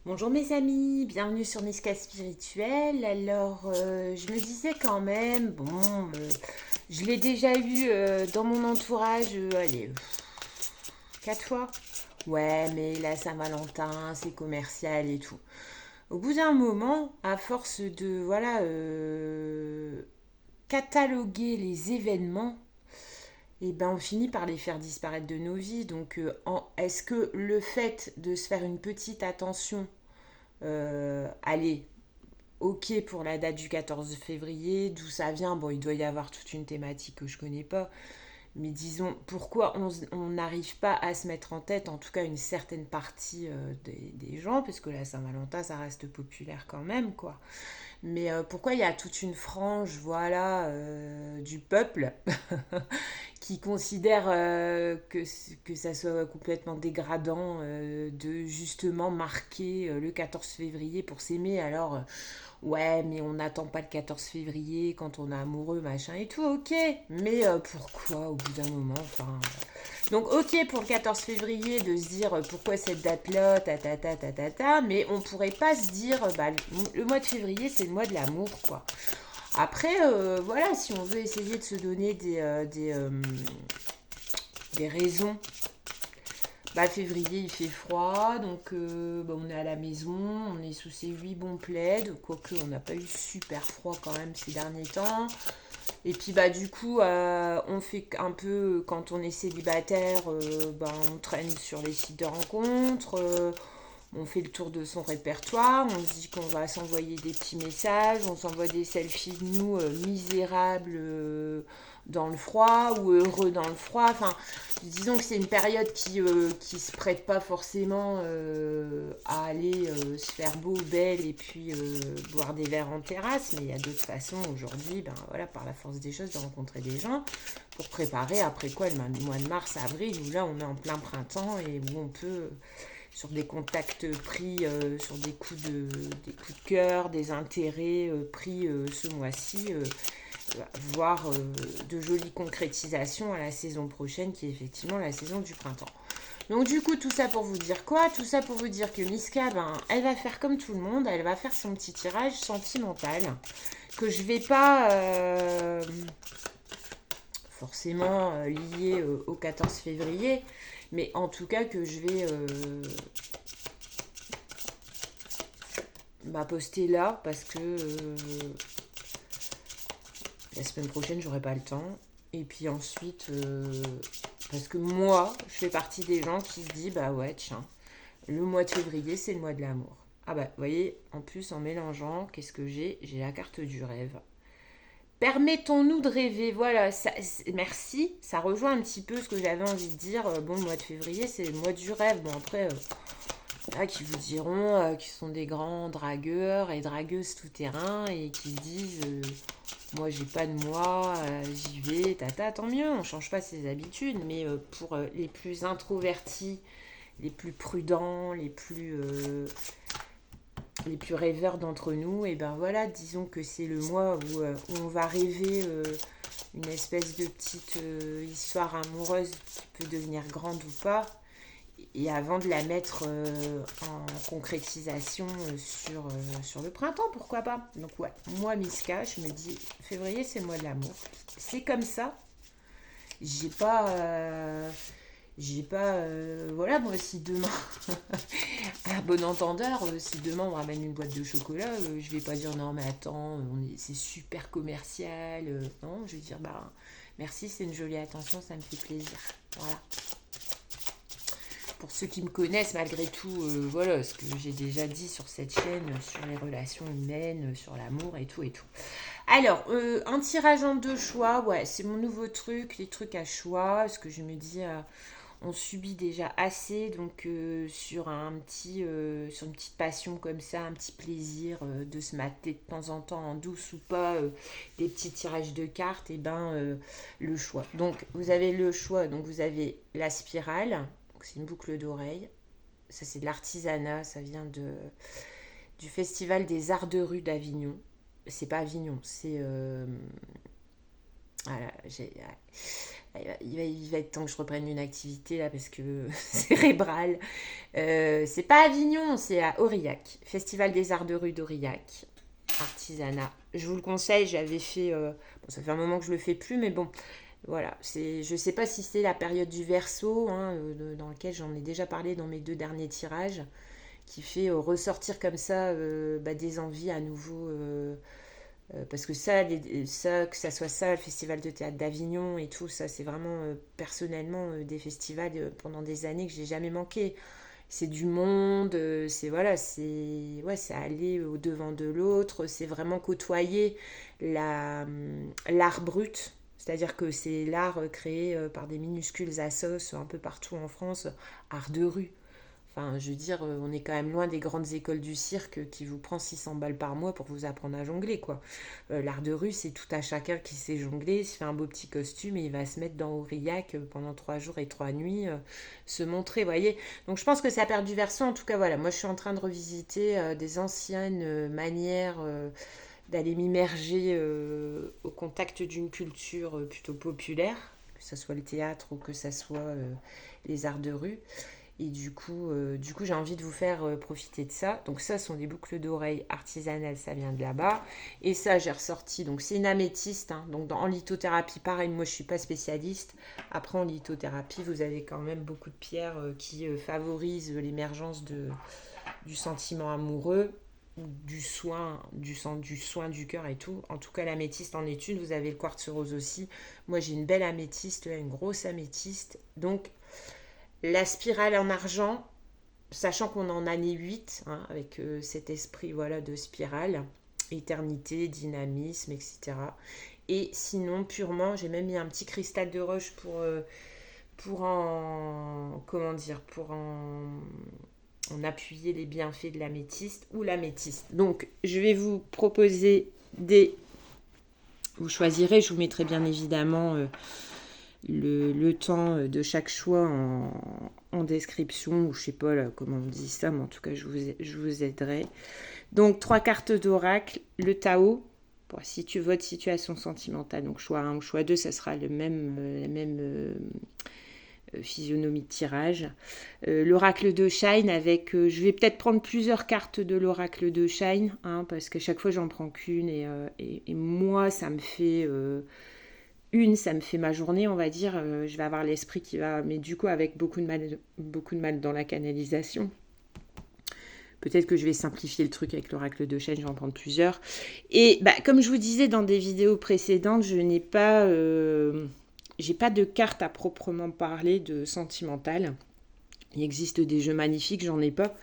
Bonjour mes amis, bienvenue sur Niska Spirituel. Alors, je me disais quand même, je l'ai déjà eu dans mon entourage, allez, 4 fois. Ouais, mais la Saint-Valentin, c'est commercial et tout. Au bout d'un moment, à force de, voilà, cataloguer les événements, et ben on finit par les faire disparaître de nos vies. Donc, est-ce que le fait de se faire une petite attention, allez, ok pour la date du 14 février, d'où ça vient, bon, il doit y avoir toute une thématique que je connais pas, mais disons, pourquoi on n'arrive pas à se mettre en tête, en tout cas une certaine partie des gens, parce que la Saint-Valentin, ça reste populaire quand même, quoi. Mais pourquoi il y a toute une frange, voilà, du peuple qui considère que ça soit complètement dégradant de justement marquer le 14 février pour s'aimer. Alors, ouais, mais on n'attend pas le 14 février quand on est amoureux, machin et tout, ok. Mais pourquoi au bout d'un moment, enfin. Donc, ok pour le 14 février de se dire pourquoi cette date-là, mais on pourrait pas se dire, bah, le mois de février, c'est le mois de l'amour, quoi. Après, voilà, si on veut essayer de se donner des raisons. Bah, février, il fait froid, donc bah, on est à la maison, on est sous ses 8 bons plaids, quoique on n'a pas eu super froid quand même ces derniers temps. Et puis bah du coup, on fait un peu, quand on est célibataire, bah, on traîne sur les sites de rencontres, on fait le tour de son répertoire, on se dit qu'on va s'envoyer des petits messages, on s'envoie des selfies de nous misérables dans le froid ou heureux dans le froid. Enfin, disons que c'est une période qui se prête pas forcément à aller se faire beau, belle et puis boire des verres en terrasse, mais il y a d'autres façons aujourd'hui, ben voilà, par la force des choses, de rencontrer des gens pour préparer après quoi le mois de mars, avril, où là on est en plein printemps et où on peut sur des contacts pris, sur des coups de cœur, des intérêts pris ce mois-ci, voir de jolies concrétisations à la saison prochaine qui est effectivement la saison du printemps. Donc du coup, tout ça pour vous dire quoi? Tout ça pour vous dire que Miska, ben, elle va faire comme tout le monde, elle va faire son petit tirage sentimental, que je vais pas forcément lier au 14 février, mais en tout cas que je vais poster là parce que la semaine prochaine j'aurai pas le temps. Et puis ensuite, parce que moi, je fais partie des gens qui se disent bah ouais, tiens, le mois de février c'est le mois de l'amour. Ah bah, vous voyez, en plus en mélangeant, qu'est-ce que j'ai? J'ai la carte du rêve. Permettons-nous de rêver, voilà, merci, ça rejoint un petit peu ce que j'avais envie de dire. Bon, le mois de février, c'est le mois du rêve. Bon, après, il y en a qui vous diront qu'ils sont des grands dragueurs et dragueuses tout-terrain et qui disent moi j'ai pas de moi, j'y vais, tata, tant mieux, on change pas ses habitudes. Mais pour les plus introvertis, les plus prudents, les plus rêveurs d'entre nous, et ben voilà, disons que c'est le mois où on va rêver une espèce de petite histoire amoureuse qui peut devenir grande ou pas, et avant de la mettre en concrétisation sur le printemps, pourquoi pas. Donc ouais, moi Miska, je me dis, février c'est le mois de l'amour. C'est comme ça. J'ai pas... voilà, moi si demain, à bon entendeur, si demain on ramène une boîte de chocolat, je vais pas dire non mais attends, c'est super commercial. Non, je vais dire bah merci, c'est une jolie attention, ça me fait plaisir. Voilà. Pour ceux qui me connaissent malgré tout, voilà ce que j'ai déjà dit sur cette chaîne, sur les relations humaines, sur l'amour et tout et tout. Alors, un tirage en deux choix, ouais, c'est mon nouveau truc, les trucs à choix, parce que je me dis, on subit déjà assez, donc sur une petite passion comme ça, un petit plaisir de se mater de temps en temps en douce ou pas, des petits tirages de cartes, et ben le choix. Donc vous avez le choix, donc vous avez la spirale, c'est une boucle d'oreille, ça c'est de l'artisanat, ça vient du Festival des Arts de Rue d'Avignon. C'est pas Avignon, c'est Voilà, il va être temps que je reprenne une activité là parce que cérébrale. C'est pas à Avignon, c'est à Aurillac. Festival des Arts de rue d'Aurillac. Artisanat. Je vous le conseille, j'avais fait. Bon, ça fait un moment que je le fais plus, mais bon, voilà. Je sais pas si c'est la période du Verseau, hein, dans lequel j'en ai déjà parlé dans mes 2 derniers tirages, qui fait ressortir comme ça des envies à nouveau. Parce que ça, que ça soit ça, le Festival de théâtre d'Avignon et tout, ça, c'est vraiment personnellement des festivals pendant des années que j'ai jamais manqué. C'est du monde, c'est voilà, c'est aller au devant de l'autre, c'est vraiment côtoyer l'art brut. C'est-à-dire que c'est l'art créé par des minuscules assos un peu partout en France, art de rue. Enfin, je veux dire, on est quand même loin des grandes écoles du cirque qui vous prend 600 balles par mois pour vous apprendre à jongler, quoi. L'art de rue, c'est tout à chacun qui sait jongler, il se fait un beau petit costume et il va se mettre dans Aurillac pendant 3 jours et 3 nuits, se montrer, vous voyez. Donc je pense que ça perd du versant. En tout cas, voilà, moi je suis en train de revisiter des anciennes manières d'aller m'immerger au contact d'une culture plutôt populaire, que ce soit le théâtre ou que ce soit les arts de rue. Et du coup, j'ai envie de vous faire profiter de ça. Donc ça, ce sont des boucles d'oreilles artisanales, ça vient de là-bas. Et ça, j'ai ressorti. Donc c'est une améthyste. Hein. Donc en lithothérapie, pareil, moi je ne suis pas spécialiste. Après, en lithothérapie, vous avez quand même beaucoup de pierres qui favorisent l'émergence du sentiment amoureux, du soin du cœur et tout. En tout cas, l'améthyste en est une. Vous avez le quartz rose aussi. Moi, j'ai une belle améthyste, une grosse améthyste. Donc la spirale en argent, sachant qu'on est en année 8, hein, avec cet esprit voilà, de spirale, éternité, dynamisme, etc. Et sinon, purement, j'ai même mis un petit cristal de roche pour en, comment dire, en appuyer les bienfaits de l'améthyste ou l'améthyste. Donc, je vais vous proposer vous choisirez, je vous mettrai bien évidemment le temps de chaque choix en description, ou je sais pas là, comment on dit ça, mais en tout cas, je vous aiderai. Donc, 3 cartes d'oracle, le Tao, pour votre situation sentimentale. Donc, choix 1 ou choix 2, ça sera la même physionomie de tirage. L'oracle de Shine avec... je vais peut-être prendre plusieurs cartes de l'oracle de Shine, hein, parce qu'à chaque fois, j'en prends qu'une, et moi, ça me fait... ça me fait ma journée, on va dire. Je vais avoir l'esprit qui va... Mais du coup, avec beaucoup de mal dans la canalisation. Peut-être que je vais simplifier le truc avec l'oracle de Shine, je vais en prendre plusieurs. Et comme je vous disais dans des vidéos précédentes, je n'ai pas... j'ai pas de carte à proprement parler de sentimentale. Il existe des jeux magnifiques, j'en ai pas.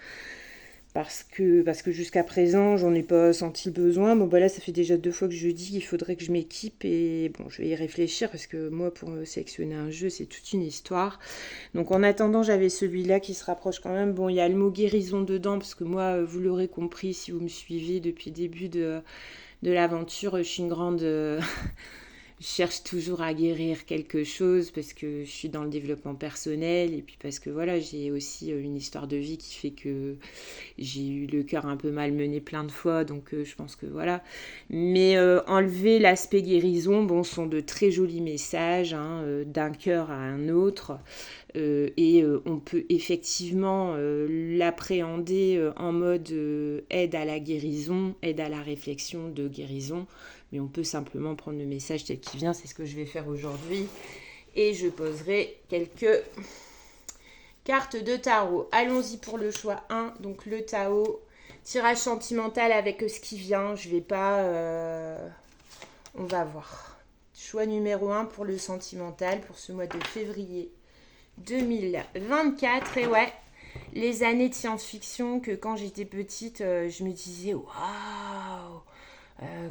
Parce que jusqu'à présent, j'en ai pas senti le besoin. Bon, là, ça fait déjà 2 fois que je dis qu'il faudrait que je m'équipe. Et bon, je vais y réfléchir parce que moi, pour sélectionner un jeu, c'est toute une histoire. Donc, en attendant, j'avais celui-là qui se rapproche quand même. Bon, il y a le mot guérison dedans parce que moi, vous l'aurez compris si vous me suivez depuis le début de l'aventure, je suis une grande... je cherche toujours à guérir quelque chose parce que je suis dans le développement personnel et puis parce que voilà, j'ai aussi une histoire de vie qui fait que j'ai eu le cœur un peu malmené plein de fois, donc je pense que voilà. Mais enlever l'aspect guérison, bon, sont de très jolis messages, hein, d'un cœur à un autre. Et on peut effectivement l'appréhender en mode aide à la guérison, aide à la réflexion de guérison, mais on peut simplement prendre le message tel qu'il vient, c'est ce que je vais faire aujourd'hui. Et je poserai quelques cartes de tarot. Allons-y pour le choix 1, donc le Tao, tirage sentimental avec ce qui vient, je vais pas... on va voir. Choix numéro 1 pour le sentimental, pour ce mois de février 2024. Et ouais, les années de science-fiction que quand j'étais petite, je me disais waouh,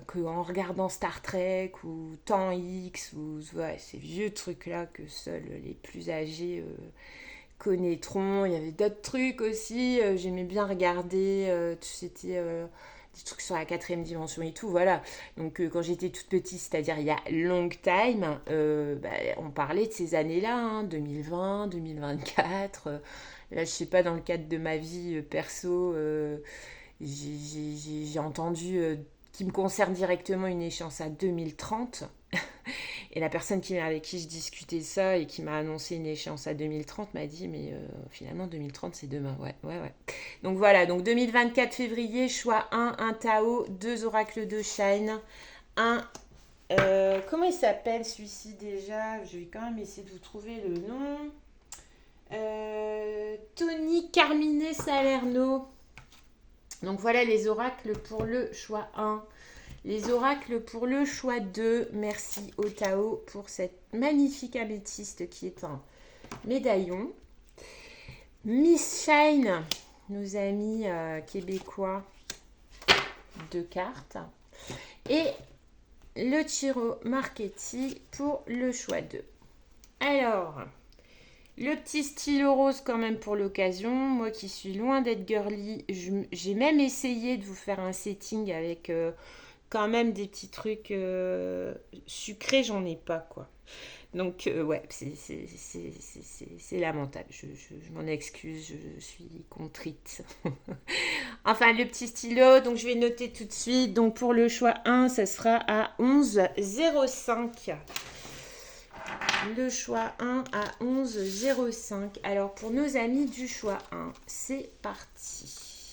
qu'en regardant Star Trek ou Temps X ou ouais, ces vieux trucs là que seuls les plus âgés connaîtront. Il y avait d'autres trucs aussi, j'aimais bien regarder, c'était des trucs sur la 4e dimension et tout, voilà. Donc quand j'étais toute petite, c'est-à-dire il y a long time, on parlait de ces années-là, hein, 2020, 2024. Là, je sais pas, dans le cadre de ma vie perso, j'ai entendu qui me concerne directement une échéance à 2030. Et la personne avec qui je discutais de ça et qui m'a annoncé une échéance à 2030 m'a dit, mais finalement 2030 c'est demain. Ouais. Donc voilà, donc 2024 février, choix 1 Tao, 2 oracles de Shine, un... comment il s'appelle celui-ci déjà? Je vais quand même essayer de vous trouver le nom. Tony Carmine Salerno. Donc voilà les oracles pour le choix 1. Les oracles pour le choix 2. Merci au Tao pour cette magnifique améthyste qui est un médaillon. Miss Shine, nos amis québécois, 2 cartes. Et le Tiro Marchetti pour le choix 2. Alors, le petit stylo rose quand même pour l'occasion. Moi qui suis loin d'être girly, j'ai même essayé de vous faire un setting avec quand même des petits trucs sucrés, j'en ai pas quoi. Donc ouais, c'est lamentable. Je m'en excuse, je suis contrite. Enfin, le petit stylo, donc je vais noter tout de suite. Donc pour le choix 1, ça sera à 11,05. Le choix 1 à 11,05. Alors pour nos amis du choix 1, c'est parti.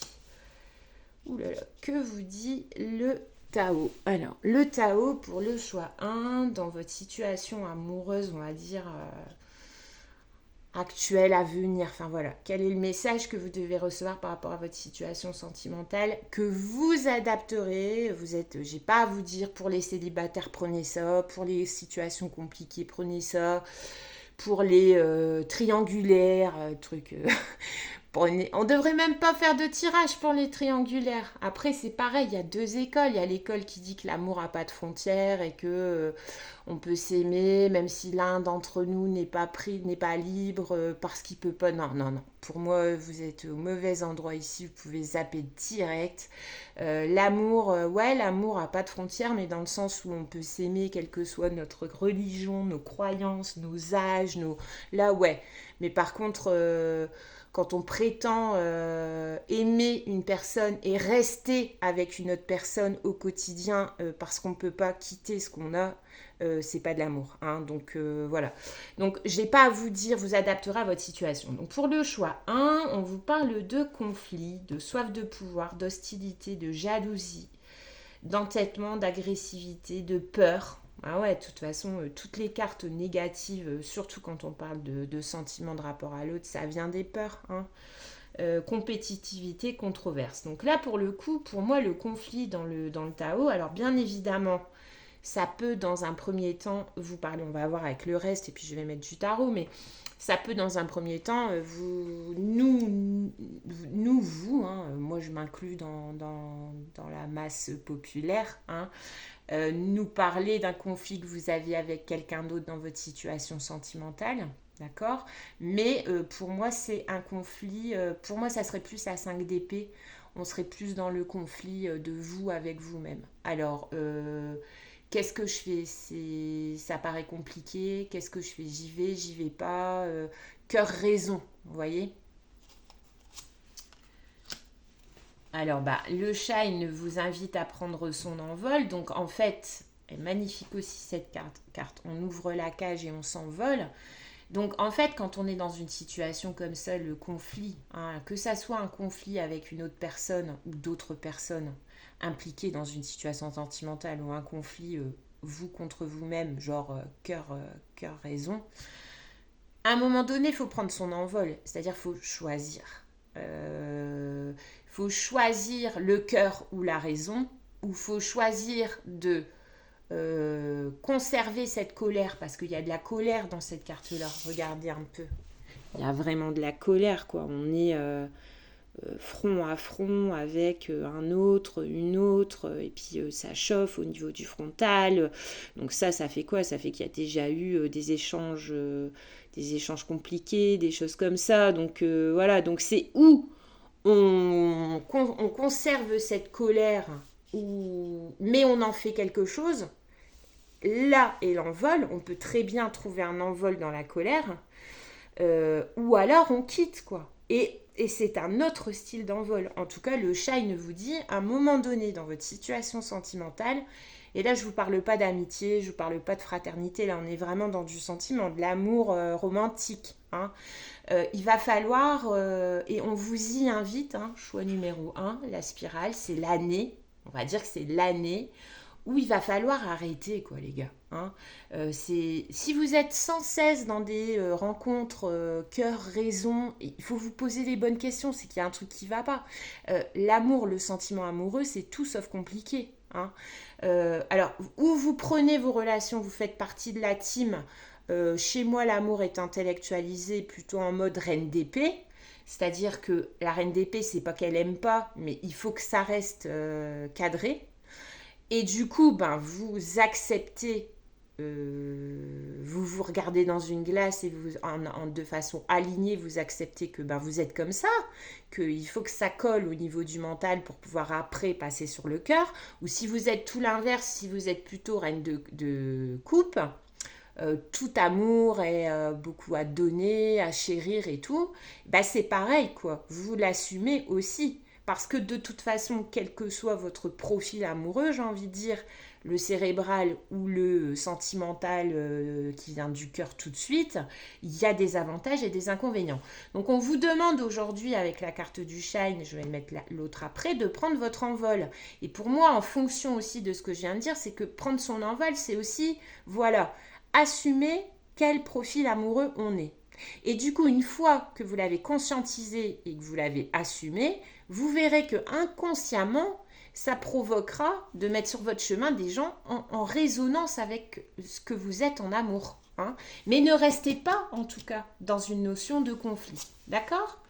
Ouh là là, que vous dit le Tao? Alors, le Tao pour le choix 1, dans votre situation amoureuse, on va dire actuelle, à venir, enfin voilà, quel est le message que vous devez recevoir par rapport à votre situation sentimentale, que vous adapterez. J'ai pas à vous dire pour les célibataires, prenez ça, pour les situations compliquées, prenez ça, pour les triangulaires, trucs... On devrait même pas faire de tirage pour les triangulaires. Après, c'est pareil, il y a 2 écoles. Il y a l'école qui dit que l'amour n'a pas de frontières et que on peut s'aimer, même si l'un d'entre nous n'est pas libre parce qu'il peut pas. Non. Pour moi, vous êtes au mauvais endroit ici. Vous pouvez zapper direct. L'amour n'a pas de frontières, mais dans le sens où on peut s'aimer, quelle que soit notre religion, nos croyances, nos âges, là, ouais. Mais par contre... quand on prétend aimer une personne et rester avec une autre personne au quotidien parce qu'on ne peut pas quitter ce qu'on a, c'est pas de l'amour. Hein. Donc voilà. Donc je n'ai pas à vous dire, vous adapterez à votre situation. Donc pour le choix 1, on vous parle de conflit, de soif de pouvoir, d'hostilité, de jalousie, d'entêtement, d'agressivité, de peur. Ah ouais, de toute façon, toutes les cartes négatives, surtout quand on parle de sentiments de rapport à l'autre, ça vient des peurs. Hein. Compétitivité, controverse. Donc là, pour le coup, pour moi, le conflit dans le Tao, alors bien évidemment, ça peut dans un premier temps vous parler, on va voir avec le reste, et puis je vais mettre du tarot, mais ça peut dans un premier temps, moi je m'inclus dans la masse populaire, hein, nous parler d'un conflit que vous aviez avec quelqu'un d'autre dans votre situation sentimentale, d'accord? Mais pour moi, c'est un conflit, pour moi, ça serait plus à 5 d'épée, on serait plus dans le conflit de vous avec vous-même. Alors, qu'est-ce que je fais? Ça paraît compliqué, qu'est-ce que je fais? J'y vais pas, cœur-raison, vous voyez? Alors, le Shine vous invite à prendre son envol. Donc, en fait, est magnifique aussi cette carte. On ouvre la cage et on s'envole. Donc, en fait, quand on est dans une situation comme ça, le conflit, hein, que ça soit un conflit avec une autre personne ou d'autres personnes impliquées dans une situation sentimentale ou un conflit vous contre vous-même, genre cœur-raison, à un moment donné, il faut prendre son envol. C'est-à-dire, il faut choisir. Faut choisir le cœur ou la raison, ou faut choisir de conserver cette colère, parce qu'il y a de la colère dans cette carte-là. Regardez un peu. Il y a vraiment de la colère, quoi. On est front à front avec un autre, une autre, et puis ça chauffe au niveau du frontal. Donc ça fait quoi? Ça fait qu'il y a déjà eu des échanges compliqués, des choses comme ça. Donc voilà, donc c'est où on conserve cette colère, mais on en fait quelque chose. Là est l'envol, on peut très bien trouver un envol dans la colère, ou alors on quitte, quoi. Et c'est un autre style d'envol. En tout cas, le Shine vous dit, à un moment donné dans votre situation sentimentale, et là je ne vous parle pas d'amitié, je ne vous parle pas de fraternité, là on est vraiment dans du sentiment, de l'amour romantique. Hein. Il va falloir, et on vous y invite, hein, choix numéro un, la spirale, c'est l'année, on va dire que c'est l'année où il va falloir arrêter, quoi, les gars. Hein. Si vous êtes sans cesse dans des rencontres cœur, raison, il faut vous poser les bonnes questions, c'est qu'il y a un truc qui ne va pas. L'amour, le sentiment amoureux, c'est tout sauf compliqué. Hein. Alors, où vous prenez vos relations, vous faites partie de la team. Chez moi, l'amour est intellectualisé plutôt en mode reine d'épée. C'est-à-dire que la reine d'épée, c'est pas qu'elle aime pas, mais il faut que ça reste cadré. Et du coup, ben, vous acceptez, vous vous regardez dans une glace et vous, de façon alignée, vous acceptez que ben, vous êtes comme ça, qu'il faut que ça colle au niveau du mental pour pouvoir après passer sur le cœur. Ou si vous êtes tout l'inverse, si vous êtes plutôt reine de coupe, tout amour et beaucoup à donner, à chérir et tout, ben c'est pareil quoi, vous l'assumez aussi. Parce que de toute façon, quel que soit votre profil amoureux, j'ai envie de dire, le cérébral ou le sentimental qui vient du cœur tout de suite, il y a des avantages et des inconvénients. Donc on vous demande aujourd'hui avec la carte du Shine, je vais mettre l'autre après, de prendre votre envol. Et pour moi, en fonction aussi de ce que je viens de dire, c'est que prendre son envol, c'est aussi, voilà, assumer quel profil amoureux on est. Et du coup, une fois que vous l'avez conscientisé et que vous l'avez assumé, vous verrez que inconsciemment, ça provoquera de mettre sur votre chemin des gens en résonance avec ce que vous êtes en amour. Hein. Mais ne restez pas, en tout cas, dans une notion de conflit. D'accord ?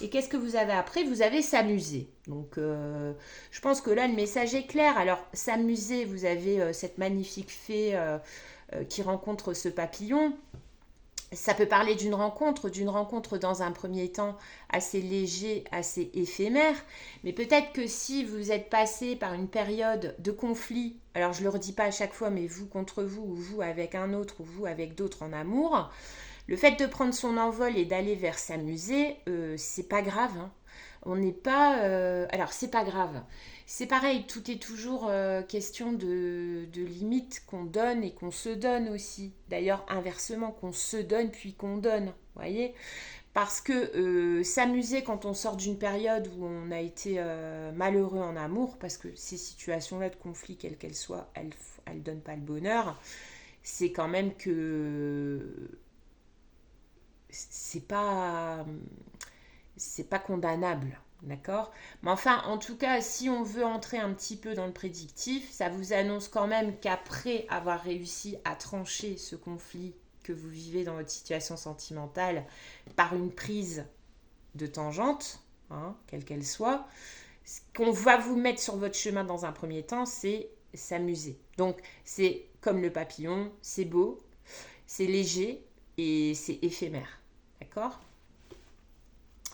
Et qu'est-ce que vous avez après ? Vous avez s'amuser. Donc, je pense que là, le message est clair. Alors, s'amuser, vous avez cette magnifique fée qui rencontre ce papillon. Ça peut parler d'une rencontre dans un premier temps assez léger, assez éphémère, mais peut-être que si vous êtes passé par une période de conflit, alors je ne le redis pas à chaque fois, mais vous contre vous, ou vous avec un autre, ou vous avec d'autres en amour, le fait de prendre son envol et d'aller vers s'amuser, c'est pas grave. Hein. On n'est pas... alors, c'est pas grave. C'est pareil, tout est toujours question de limites qu'on donne et qu'on se donne aussi. D'ailleurs, inversement, qu'on se donne puis qu'on donne. Vous voyez ? Parce que s'amuser quand on sort d'une période où on a été malheureux en amour, parce que ces situations-là de conflit, quelles qu'elles soient, elles ne donnent pas le bonheur, c'est quand même que c'est pas condamnable, d'accord? Mais enfin, en tout cas, si on veut entrer un petit peu dans le prédictif, ça vous annonce quand même qu'après avoir réussi à trancher ce conflit que vous vivez dans votre situation sentimentale par une prise de tangente, hein, quelle qu'elle soit, ce qu'on va vous mettre sur votre chemin dans un premier temps, c'est s'amuser. Donc, c'est comme le papillon, c'est beau, c'est léger et c'est éphémère. D'accord ?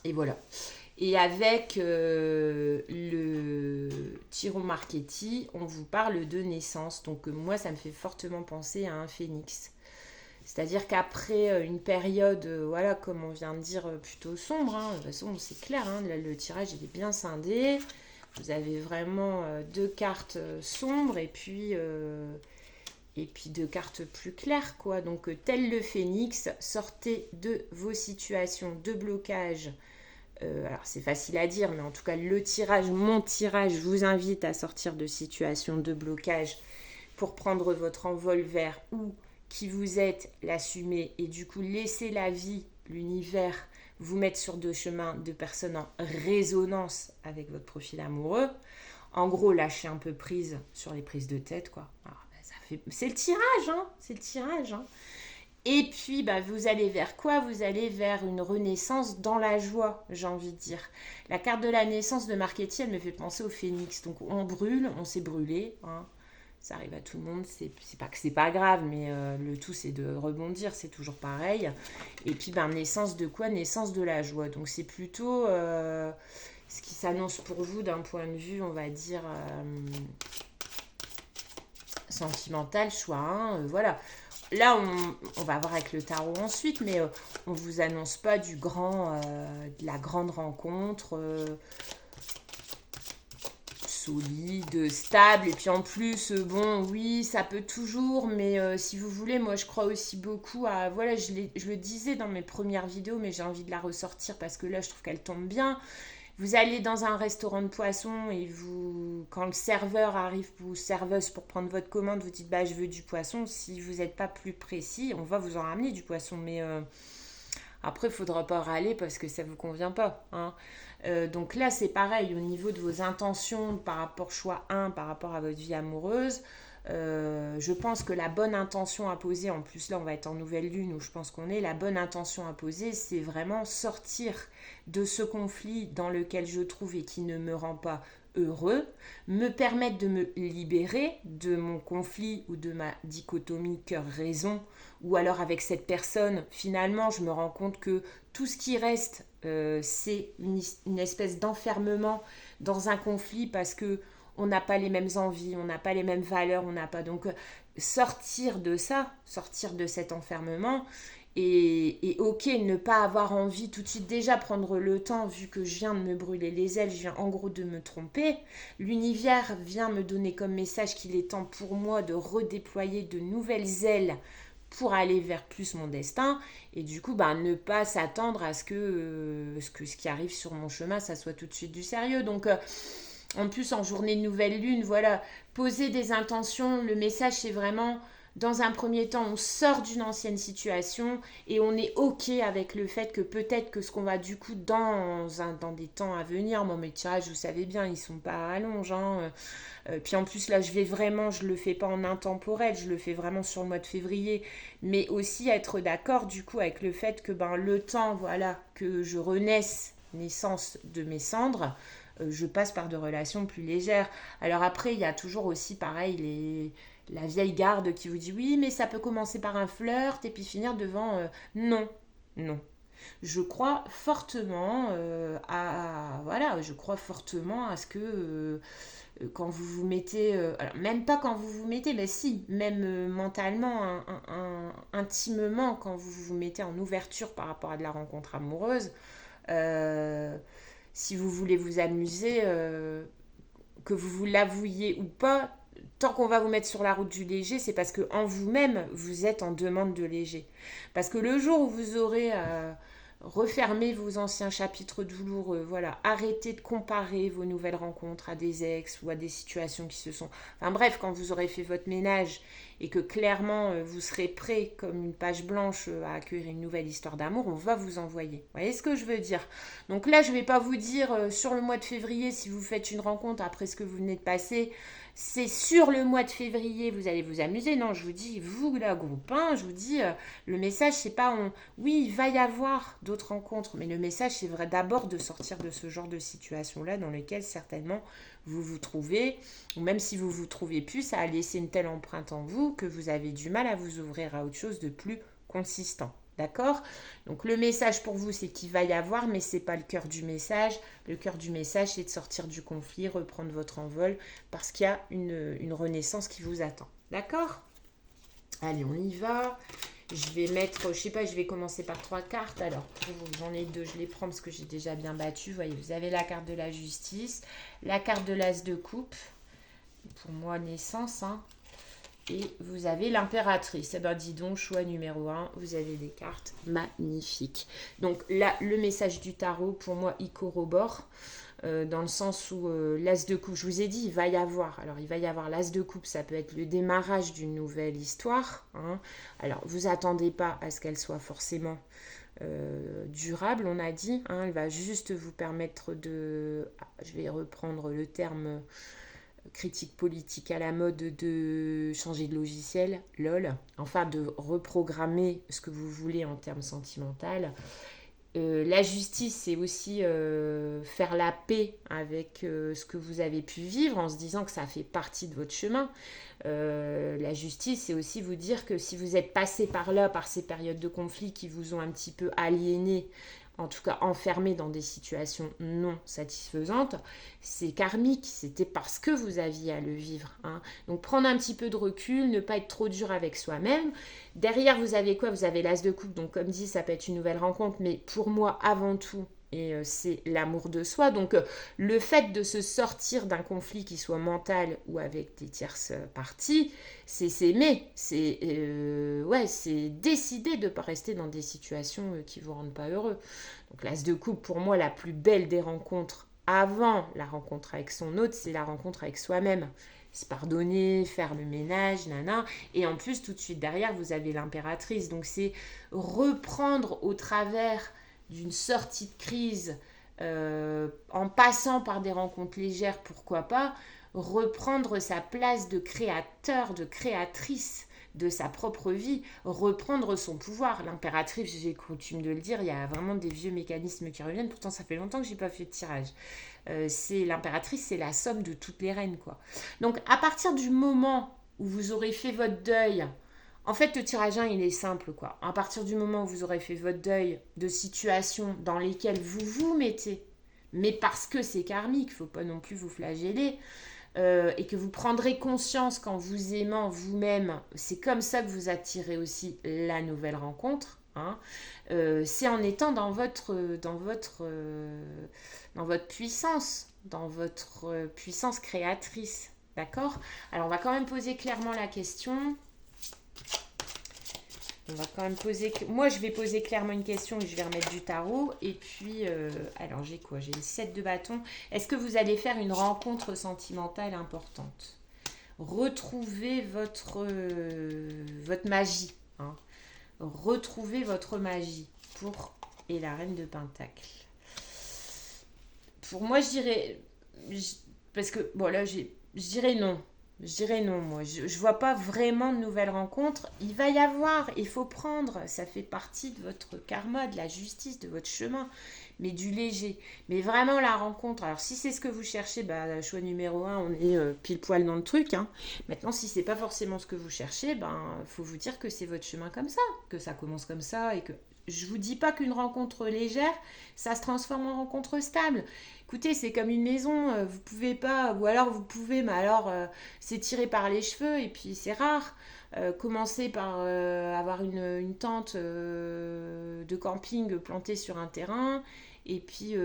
Et voilà. Et avec le Tiro Marchetti, on vous parle de naissance. Donc moi, ça me fait fortement penser à un phénix. C'est-à-dire qu'après une période, voilà, comme on vient de dire, plutôt sombre, hein, de toute façon, c'est clair, hein, là, le tirage, il est bien scindé. Vous avez vraiment deux cartes sombres et puis deux cartes plus claires, quoi. Donc, tel le phénix, sortez de vos situations de blocage. Alors, c'est facile à dire, mais en tout cas, mon tirage vous invite à sortir de situations de blocage pour prendre votre envol vers où qui vous êtes, l'assumer et du coup laisser la vie, l'univers vous mettre sur deux chemins de personnes en résonance avec votre profil amoureux. En gros, lâcher un peu prise sur les prises de tête, quoi. Alors, c'est le tirage, hein. C'est le tirage, hein. Et puis, bah, vous allez vers quoi ? Vous allez vers une renaissance dans la joie, j'ai envie de dire. La carte de la naissance de Marchetti, elle me fait penser au phénix. Donc, on brûle, on s'est brûlé, hein. Ça arrive à tout le monde, c'est pas que c'est pas grave, mais le tout c'est de rebondir, c'est toujours pareil. Et puis ben, naissance de quoi ? Naissance de la joie. Donc c'est plutôt ce qui s'annonce pour vous d'un point de vue, on va dire, sentimental, choix 1, voilà. là, on va voir avec le tarot ensuite, mais on vous annonce pas de la grande rencontre solide, stable. Et puis en plus, bon, oui, ça peut toujours, mais si vous voulez, moi, je crois aussi beaucoup à... Voilà, je le disais dans mes premières vidéos, mais j'ai envie de la ressortir parce que là, je trouve qu'elle tombe bien. Vous allez dans un restaurant de poisson et quand le serveur arrive ou serveuse pour prendre votre commande, vous dites bah je veux du poisson. Si vous n'êtes pas plus précis, on va vous en ramener du poisson, mais après il ne faudra pas râler parce que ça ne vous convient pas. Hein. Donc là c'est pareil au niveau de vos intentions par rapport choix 1, par rapport à votre vie amoureuse. Je pense que la bonne intention à poser, en plus là on va être en nouvelle lune où je pense qu'on est, la bonne intention à poser c'est vraiment sortir de ce conflit dans lequel je trouve et qui ne me rend pas heureux, me permettre de me libérer de mon conflit ou de ma dichotomie cœur-raison, ou alors avec cette personne, finalement je me rends compte que tout ce qui reste c'est une espèce d'enfermement dans un conflit parce que on n'a pas les mêmes envies, on n'a pas les mêmes valeurs, on n'a pas... Donc, sortir de ça, sortir de cet enfermement, et ok, ne pas avoir envie tout de suite, déjà prendre le temps, vu que je viens de me brûler les ailes, je viens en gros de me tromper. L'univers vient me donner comme message qu'il est temps pour moi de redéployer de nouvelles ailes pour aller vers plus mon destin, et du coup ne pas s'attendre à ce qui arrive sur mon chemin ça soit tout de suite du sérieux. Donc en plus, en journée de nouvelle lune, voilà, poser des intentions. Le message, c'est vraiment, dans un premier temps, on sort d'une ancienne situation et on est OK avec le fait que peut-être que ce qu'on va du coup dans des temps à venir, moi, mes tirages, vous savez bien, ils sont pas à allonge. Hein. Puis en plus, là, je le fais pas en intemporel, je le fais vraiment sur le mois de février. Mais aussi être d'accord, du coup, avec le fait que le temps, voilà, que je renaisse, naissance de mes cendres, je passe par de relations plus légères. Alors après, il y a toujours aussi, pareil, la vieille garde qui vous dit oui, mais ça peut commencer par un flirt et puis finir devant... Non, non. Je crois fortement je crois fortement à ce que quand vous vous mettez, alors même pas quand vous vous mettez, mais si, même mentalement, intimement, quand vous vous mettez en ouverture par rapport à de la rencontre amoureuse, euh, si vous voulez vous amuser, que vous vous l'avouiez ou pas, tant qu'on va vous mettre sur la route du léger, c'est parce que en vous-même, vous êtes en demande de léger. Parce que le jour où vous aurez refermé vos anciens chapitres douloureux, voilà, arrêtez de comparer vos nouvelles rencontres à des ex ou à des situations qui se sont... Enfin bref, quand vous aurez fait votre ménage et que clairement vous serez prêt comme une page blanche à accueillir une nouvelle histoire d'amour, on va vous envoyer. Vous voyez ce que je veux dire? Donc là, je ne vais pas vous dire sur le mois de février, si vous faites une rencontre après ce que vous venez de passer, c'est sur le mois de février, vous allez vous amuser. Non, je vous dis, vous, la groupe 1, je vous dis, le message, c'est pas... Oui, il va y avoir d'autres rencontres, mais le message, c'est vrai d'abord de sortir de ce genre de situation-là dans lesquelles certainement vous vous trouvez, ou même si vous vous trouvez plus, ça a laissé une telle empreinte en vous que vous avez du mal à vous ouvrir à autre chose de plus consistant. D'accord? Donc le message pour vous, c'est qu'il va y avoir, mais ce n'est pas le cœur du message. Le cœur du message, c'est de sortir du conflit, reprendre votre envol, parce qu'il y a une renaissance qui vous attend. D'accord? Allez, on y va. Je vais mettre, je sais pas, je vais commencer par 3 cartes. Alors, j'en ai 2, je les prends parce que j'ai déjà bien battu. Vous voyez, vous avez la carte de la justice, la carte de l'as de coupe. Pour moi, naissance, hein. Et vous avez l'impératrice. Eh ben dis donc, choix numéro 1, vous avez des cartes magnifiques. Donc là, le message du tarot, pour moi, il corrobore. Dans le sens où l'as de coupe, je vous ai dit, il va y avoir. Alors, il va y avoir l'as de coupe, ça peut être le démarrage d'une nouvelle histoire. Hein. Alors, vous attendez pas à ce qu'elle soit forcément durable, on a dit. Hein. Elle va juste vous permettre de... je vais reprendre le terme... critique politique à la mode, de changer de logiciel, lol, enfin de reprogrammer ce que vous voulez en termes sentimentaux. La justice, c'est aussi faire la paix avec ce que vous avez pu vivre en se disant que ça fait partie de votre chemin. La justice, c'est aussi vous dire que si vous êtes passé par là, par ces périodes de conflit qui vous ont un petit peu aliéné en tout cas enfermé dans des situations non satisfaisantes, c'est karmique, c'était parce que vous aviez à le vivre. Hein. Donc prendre un petit peu de recul, ne pas être trop dur avec soi-même. Derrière, vous avez quoi? Vous avez l'as de coupe, donc comme dit, ça peut être une nouvelle rencontre, mais pour moi, avant tout, et c'est l'amour de soi. Donc le fait de se sortir d'un conflit qui soit mental ou avec des tierces parties, c'est s'aimer, c'est décider de ne pas rester dans des situations qui ne vous rendent pas heureux. Donc l'as de coupe, pour moi, la plus belle des rencontres avant la rencontre avec son autre, c'est la rencontre avec soi-même. Se pardonner, faire le ménage, nana. Et en plus, tout de suite derrière, vous avez l'impératrice. Donc c'est reprendre au travers d'une sortie de crise, en passant par des rencontres légères, pourquoi pas, reprendre sa place de créateur, de créatrice de sa propre vie, reprendre son pouvoir. L'impératrice, j'ai coutume de le dire, il y a vraiment des vieux mécanismes qui reviennent, pourtant ça fait longtemps que j'ai pas fait de tirage. C'est l'impératrice, c'est la somme de toutes les reines, quoi. Donc à partir du moment où vous aurez fait votre deuil, en fait, le tirage 1, il est simple, quoi. À partir du moment où vous aurez fait votre deuil de situations dans lesquelles vous vous mettez, mais parce que c'est karmique, il ne faut pas non plus vous flageller, et que vous prendrez conscience qu'en vous aimant vous-même, c'est comme ça que vous attirez aussi la nouvelle rencontre. Hein. C'est en étant dans votre puissance créatrice. D'accord? Alors, on va quand même poser clairement la question. On va quand même poser... Moi, je vais poser clairement une question et je vais remettre du tarot. Et puis, alors j'ai quoi? J'ai le 7 de bâton. Est-ce que vous allez faire une rencontre sentimentale importante? Retrouvez votre magie. Hein. Retrouvez votre magie. Et la reine de Pentacle. Pour moi, je dirais... Parce que, bon, là, je dirais non. Je dirais non, moi. Je ne vois pas vraiment de nouvelles rencontres. Il va y avoir, il faut prendre. Ça fait partie de votre karma, de la justice, de votre chemin. Mais du léger. Mais vraiment la rencontre. Alors, si c'est ce que vous cherchez, bah, choix numéro 1, on est pile poil dans le truc. Hein. Maintenant, si c'est pas forcément ce que vous cherchez, ben, faut vous dire que c'est votre chemin comme ça. Que ça commence comme ça et que... Je vous dis pas qu'une rencontre légère, ça se transforme en rencontre stable. Écoutez, c'est comme une maison, vous pouvez pas, ou alors vous pouvez, mais alors c'est tiré par les cheveux et puis c'est rare. Commencer par avoir une tente de camping plantée sur un terrain et puis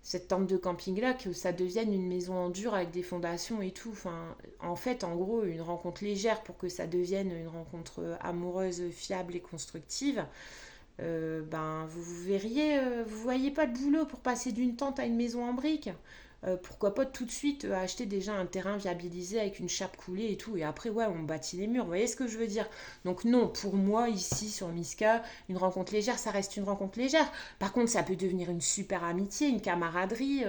cette tente de camping là, que ça devienne une maison en dur avec des fondations et tout. Enfin, en fait, en gros, une rencontre légère pour que ça devienne une rencontre amoureuse, fiable et constructive. Ben, vous verriez, vous voyez pas de boulot pour passer d'une tente à une maison en briques. Pourquoi pas tout de suite acheter déjà un terrain viabilisé avec une chape coulée et tout, et après ouais on bâtit les murs, vous voyez ce que je veux dire? Donc non, pour moi ici sur Miska, une rencontre légère, ça reste une rencontre légère. Par contre ça peut devenir une super amitié, une camaraderie,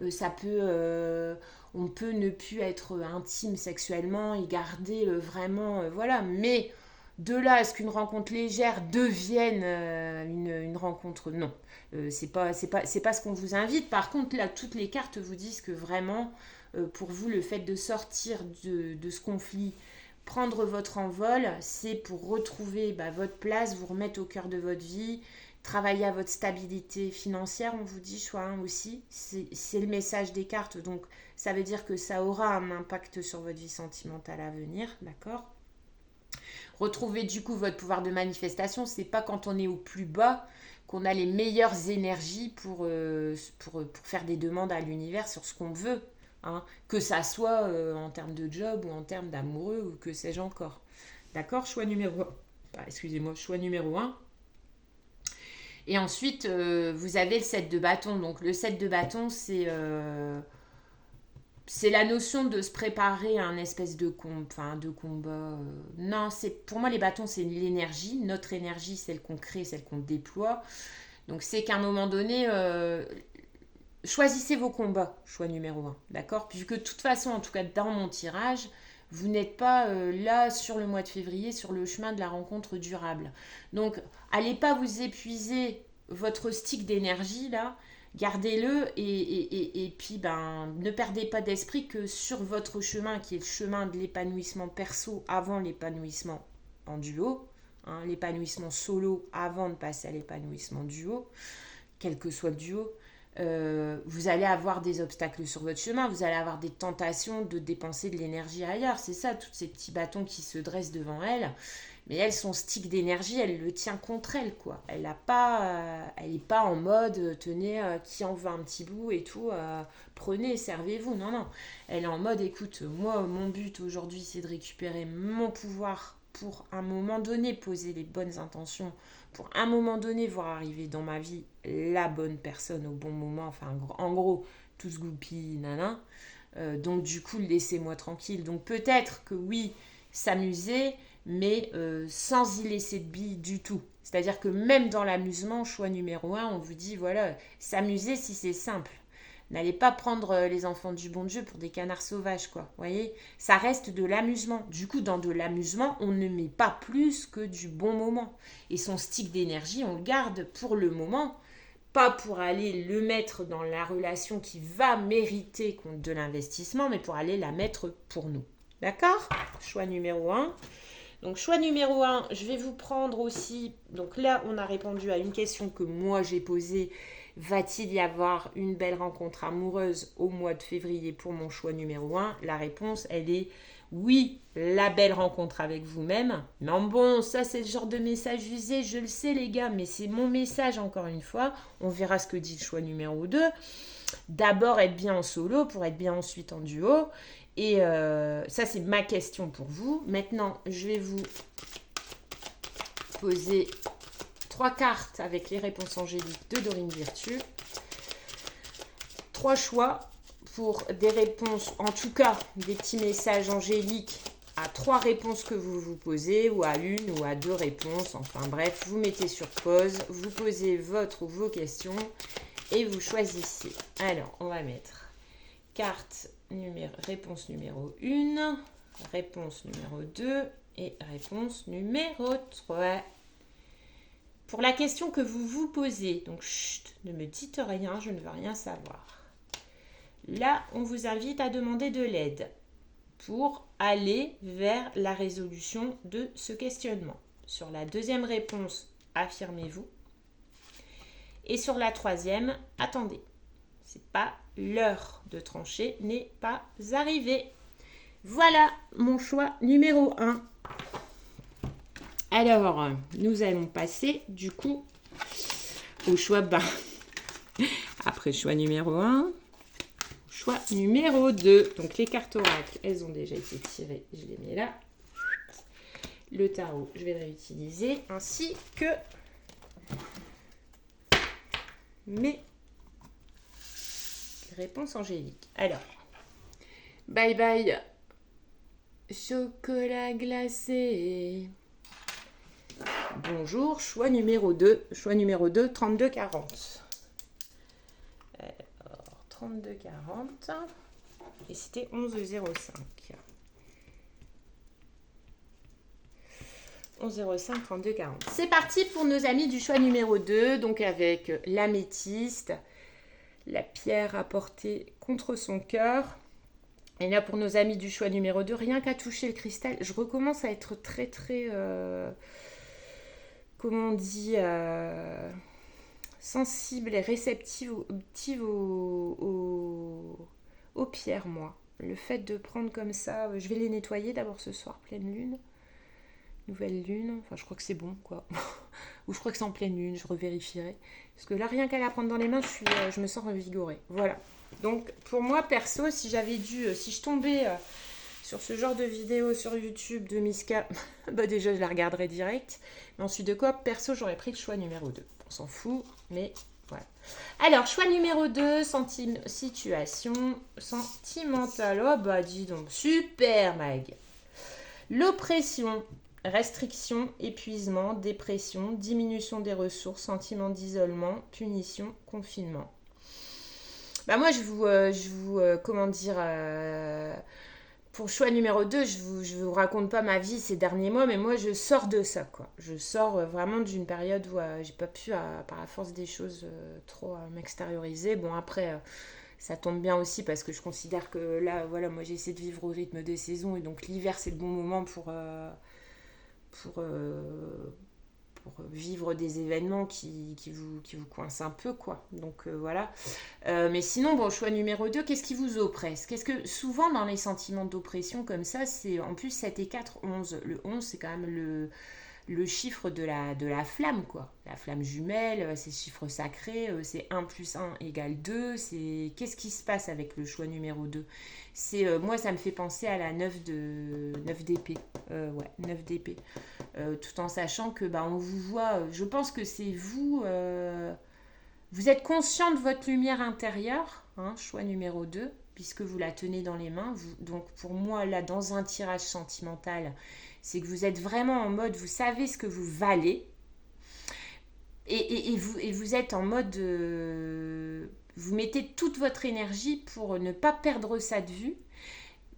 ça peut... on peut ne plus être intime sexuellement et garder vraiment... voilà, mais... De là à ce qu'une rencontre légère devienne une rencontre, non. C'est pas ce qu'on vous invite. Par contre, là, toutes les cartes vous disent que vraiment, pour vous, le fait de sortir de ce conflit, prendre votre envol, c'est pour retrouver votre place, vous remettre au cœur de votre vie, travailler à votre stabilité financière, on vous dit, choix 1 aussi. C'est le message des cartes, donc ça veut dire que ça aura un impact sur votre vie sentimentale à venir, d'accord? Retrouver du coup votre pouvoir de manifestation, c'est pas quand on est au plus bas qu'on a les meilleures énergies pour faire des demandes à l'univers sur ce qu'on veut. Hein, que ça soit en termes de job ou en termes d'amoureux ou que sais-je encore. D'accord? Choix numéro 1. Excusez-moi, choix numéro 1. Et ensuite, vous avez le 7 de bâton. Donc le 7 de bâton, c'est la notion de se préparer à un espèce de combat. Non, pour moi les bâtons c'est l'énergie, notre énergie, celle qu'on crée, celle qu'on déploie. Donc c'est qu'à un moment donné, choisissez vos combats, choix numéro 1, d'accord? Puisque de toute façon, en tout cas dans mon tirage, vous n'êtes pas là sur le mois de février, sur le chemin de la rencontre durable. Donc allez pas vous épuiser votre stick d'énergie là. Gardez-le et puis ne perdez pas d'esprit que sur votre chemin, qui est le chemin de l'épanouissement perso avant l'épanouissement en duo, hein, l'épanouissement solo avant de passer à l'épanouissement duo, quel que soit le duo. Vous allez avoir des obstacles sur votre chemin, vous allez avoir des tentations de dépenser de l'énergie ailleurs. C'est ça, tous ces petits bâtons qui se dressent devant elle. Mais elle, son stick d'énergie, elle le tient contre elle, quoi. Elle n'est pas en mode, tenez, qui en veut un petit bout et tout, prenez, servez-vous. Non, non. Elle est en mode, écoute, moi, mon but aujourd'hui, c'est de récupérer mon pouvoir pour un moment donné poser les bonnes intentions, pour un moment donné voir arriver dans ma vie la bonne personne au bon moment. Enfin, en gros, tout ce goupille, nana. Donc, du coup, laissez-moi tranquille. Donc, peut-être que oui, s'amuser, mais sans y laisser de billes du tout. C'est-à-dire que même dans l'amusement, choix numéro 1, on vous dit, voilà, s'amuser si c'est simple. N'allez pas prendre les enfants du bon Dieu pour des canards sauvages, quoi. Vous voyez, ça reste de l'amusement. Du coup, dans de l'amusement, on ne met pas plus que du bon moment. Et son stick d'énergie, on le garde pour le moment, pas pour aller le mettre dans la relation qui va mériter de l'investissement, mais pour aller la mettre pour nous. D'accord? Choix numéro 1. Donc, choix numéro 1, je vais vous prendre aussi... Donc là, on a répondu à une question que moi, j'ai posée. Va-t-il y avoir une belle rencontre amoureuse au mois de février pour mon choix numéro 1? La réponse, elle est oui, la belle rencontre avec vous-même. Non, bon, ça, c'est le genre de message usé, je le sais, les gars, mais c'est mon message, encore une fois. On verra ce que dit le choix numéro 2. D'abord, être bien en solo pour être bien ensuite en duo. Et ça, c'est ma question pour vous. Maintenant, je vais vous poser 3 cartes avec les réponses angéliques de Dorine Virtue. 3 choix pour des réponses, en tout cas des petits messages angéliques à 3 réponses que vous vous posez, ou à 1 ou à 2 réponses. Enfin bref, vous mettez sur pause, vous posez votre ou vos questions et vous choisissez. Alors, on va mettre réponse numéro 1, réponse numéro 2 et réponse numéro 3. Pour la question que vous vous posez, donc chut, ne me dites rien, je ne veux rien savoir. Là, on vous invite à demander de l'aide pour aller vers la résolution de ce questionnement. Sur la deuxième réponse, affirmez-vous. Et sur la troisième, attendez. C'est pas l'heure de trancher, n'est pas arrivée. Voilà mon choix numéro 1. Alors, nous allons passer du coup au choix après choix numéro 1, choix numéro 2. Donc les cartes oracles, elles ont déjà été tirées, je les mets là. Le tarot, je vais le réutiliser, ainsi que mes réponses angéliques. Alors, bye bye, chocolat glacé. Bonjour, choix numéro 2. Choix numéro 2, 32-40. Alors, 32-40. Et c'était 11-05. 11-05, 32-40. C'est parti pour nos amis du choix numéro 2. Donc avec l'améthyste, la pierre à porter contre son cœur. Et là, pour nos amis du choix numéro 2, rien qu'à toucher le cristal, je recommence à être très, très... comment on dit, sensible et réceptive aux pierres, moi. Le fait de prendre comme ça, je vais les nettoyer d'abord ce soir, pleine lune, nouvelle lune, enfin je crois que c'est bon, quoi. Ou je crois que c'est en pleine lune, je revérifierai. Parce que là, rien qu'à la prendre dans les mains, je me sens revigorée. Voilà. Donc, pour moi, perso, si je tombais sur ce genre de vidéo sur YouTube de Miska, bah déjà, je la regarderais direct. Mais ensuite de quoi, perso, j'aurais pris le choix numéro 2. On s'en fout, mais voilà. Alors, choix numéro 2, situation sentimentale. Oh, bah, dis donc, super, Mag. L'oppression, restriction, épuisement, dépression, diminution des ressources, sentiment d'isolement, punition, confinement. Bah moi, comment dire, pour choix numéro 2, je vous raconte pas ma vie ces derniers mois, mais moi, je sors de ça, quoi. Je sors vraiment d'une période où j'ai pas pu, par la force des choses, trop m'extérioriser. Bon, après, ça tombe bien aussi parce que je considère que là, voilà, moi, j'essaie de vivre au rythme des saisons et donc l'hiver, c'est le bon moment pour vivre des événements qui vous coincent un peu, quoi. Donc voilà. Mais sinon, bon, choix numéro 2, qu'est-ce qui vous oppresse? Qu'est-ce que souvent dans les sentiments d'oppression comme ça, c'est en plus 7 et 4, 11. Le 11, c'est quand même le chiffre de la flamme, quoi. La flamme jumelle, c'est chiffre sacré, c'est 1 plus 1 égale 2. Qu'est-ce qui se passe avec le choix numéro 2? Moi, ça me fait penser à la 9 d'épée. Ouais, 9 d'épée. Tout en sachant que bah, on vous voit, je pense que c'est vous, vous êtes conscient de votre lumière intérieure, hein, choix numéro 2 puisque vous la tenez dans les mains. Donc pour moi, là, dans un tirage sentimental, c'est que vous êtes vraiment en mode, vous savez ce que vous valez, et vous êtes en mode, vous mettez toute votre énergie pour ne pas perdre ça de vue,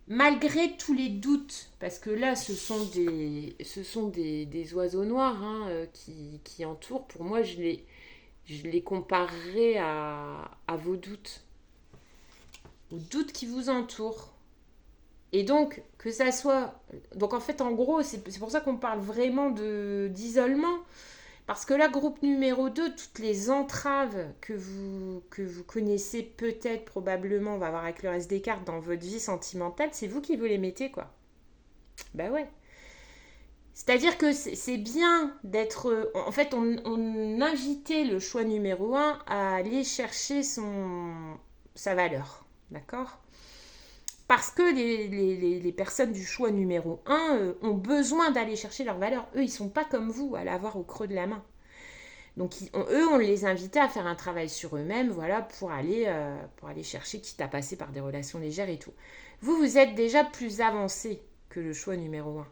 malgré tous les doutes, parce que là, ce sont des oiseaux noirs, hein, qui entourent. Pour moi, je les comparerais à vos doutes, aux doutes qui vous entourent. Et donc, que ça soit... Donc, en fait, en gros, c'est pour ça qu'on parle vraiment d'isolement. Parce que là, groupe numéro 2, toutes les entraves que vous connaissez peut-être, probablement, on va voir avec le reste des cartes dans votre vie sentimentale, c'est vous qui vous les mettez, quoi. Bah ouais. C'est-à-dire que c'est bien d'être... En fait, on invitait le choix numéro 1 à aller chercher sa valeur. D'accord? Parce que les personnes du choix numéro 1 ont besoin d'aller chercher leur valeur. Eux, ils ne sont pas comme vous, à l'avoir au creux de la main. Donc, eux, on les invitait à faire un travail sur eux-mêmes, voilà, pour aller chercher, quitte à passer par des relations légères et tout. Vous êtes déjà plus avancé que le choix numéro 1.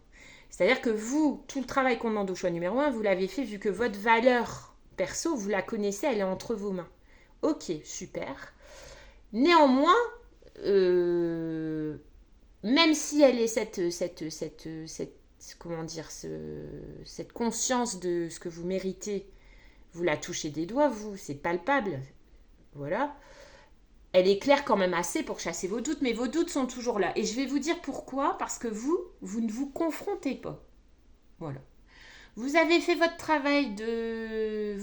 C'est-à-dire que vous, tout le travail qu'on demande au choix numéro 1, vous l'avez fait vu que votre valeur perso, vous la connaissez, elle est entre vos mains. Ok, super. Néanmoins, même si elle est comment dire, cette conscience de ce que vous méritez, vous la touchez des doigts, vous, c'est palpable, voilà. Elle est claire quand même assez pour chasser vos doutes, mais vos doutes sont toujours là. Et je vais vous dire pourquoi, parce que vous ne vous confrontez pas. Voilà. Vous avez fait votre travail de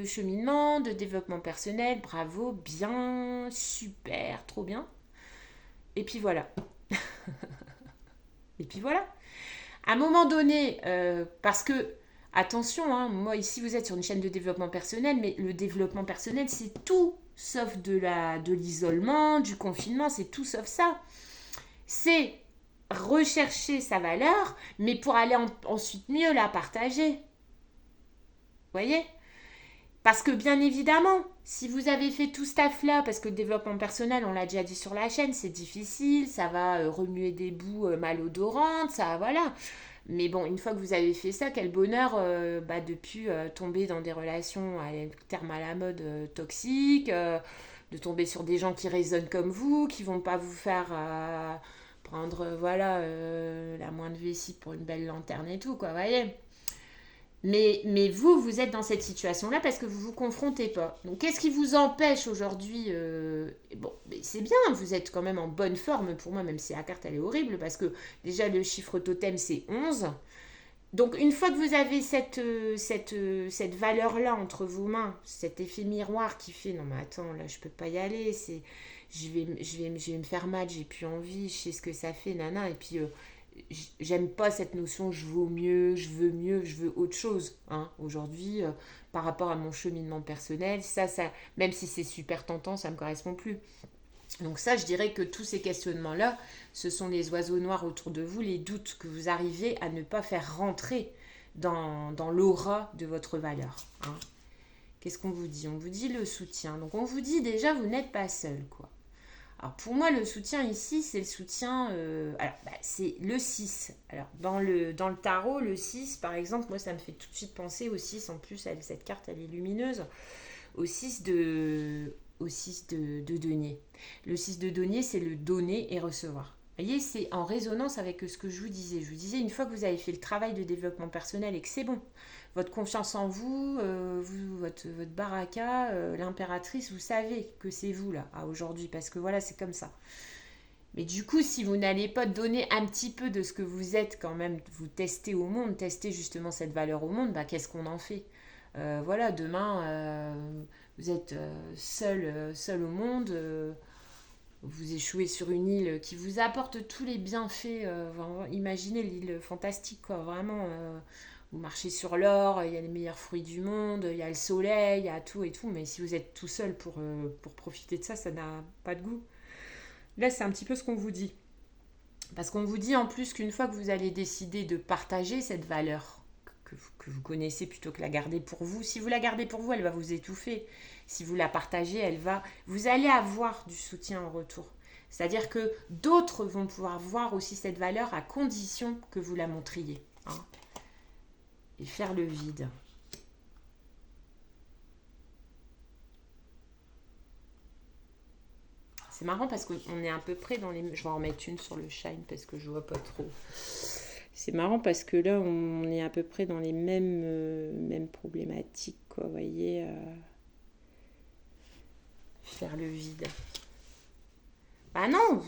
cheminement, de développement personnel, bravo, bien, super, trop bien. Et puis voilà. Et puis voilà. À un moment donné, parce que, attention, hein, moi ici vous êtes sur une chaîne de développement personnel, mais le développement personnel c'est tout sauf de l'isolement, du confinement, c'est tout sauf ça. C'est rechercher sa valeur, mais pour aller ensuite mieux la partager. Vous voyez? Parce que bien évidemment, si vous avez fait tout ce taf-là, parce que le développement personnel, on l'a déjà dit sur la chaîne, c'est difficile, ça va remuer des boues malodorantes, ça, voilà. Mais bon, une fois que vous avez fait ça, quel bonheur de plus tomber dans des relations, à terme à la mode, toxiques, de tomber sur des gens qui raisonnent comme vous, qui vont pas vous faire prendre, voilà, la moindre vessie pour une belle lanterne et tout, quoi, vous voyez. Mais vous êtes dans cette situation-là parce que vous ne vous confrontez pas. Donc, qu'est-ce qui vous empêche aujourd'hui Bon, mais c'est bien, vous êtes quand même en bonne forme pour moi, même si la carte, elle est horrible, parce que déjà, le chiffre totem, c'est 11. Donc, une fois que vous avez cette valeur-là entre vos mains, cet effet miroir qui fait, non mais attends, là, je peux pas y aller, je vais me faire mal, j'ai plus envie, je sais ce que ça fait, nana, et puis... j'aime pas cette notion je vaux mieux, je veux autre chose, hein. Aujourd'hui, par rapport à mon cheminement personnel, ça, même si c'est super tentant, ça me correspond plus. Donc ça, je dirais que tous ces questionnements-là, ce sont les oiseaux noirs autour de vous, les doutes que vous arrivez à ne pas faire rentrer dans l'aura de votre valeur, hein. Qu'est-ce qu'on vous dit? On vous dit le soutien. Donc on vous dit déjà, vous n'êtes pas seul, quoi. Alors pour moi, le soutien ici, c'est le soutien... c'est le 6. Alors dans le tarot, le 6, par exemple, moi, ça me fait tout de suite penser au 6. En plus, cette carte, elle est lumineuse. Au 6 de denier. Le 6 de denier, c'est le donner et recevoir. Vous voyez, c'est en résonance avec ce que je vous disais. Je vous disais, une fois que vous avez fait le travail de développement personnel et que c'est bon, votre confiance en vous, votre baraka, l'impératrice, vous savez que c'est vous là, aujourd'hui, parce que voilà, c'est comme ça. Mais du coup, si vous n'allez pas donner un petit peu de ce que vous êtes quand même, vous testez au monde, testez justement cette valeur au monde, bah, qu'est-ce qu'on en fait? Voilà, demain, vous êtes seul au monde, vous échouez sur une île qui vous apporte tous les bienfaits. Vraiment, imaginez l'île fantastique, quoi. Vraiment, vous marchez sur l'or, il y a les meilleurs fruits du monde, il y a le soleil, il y a tout et tout. Mais si vous êtes tout seul pour profiter de ça, ça n'a pas de goût. Là, c'est un petit peu ce qu'on vous dit. Parce qu'on vous dit en plus qu'une fois que vous allez décider de partager cette valeur que vous connaissez plutôt que la garder pour vous, si vous la gardez pour vous, elle va vous étouffer. Si vous la partagez, vous allez avoir du soutien en retour. C'est-à-dire que d'autres vont pouvoir voir aussi cette valeur à condition que vous la montriez. Hein, et faire le vide. C'est marrant parce qu'on est à peu près dans les... Je vais en remettre une sur le shine parce que je vois pas trop. C'est marrant parce que là, on est à peu près dans les mêmes problématiques, quoi. Vous voyez, faire le vide. Bah non,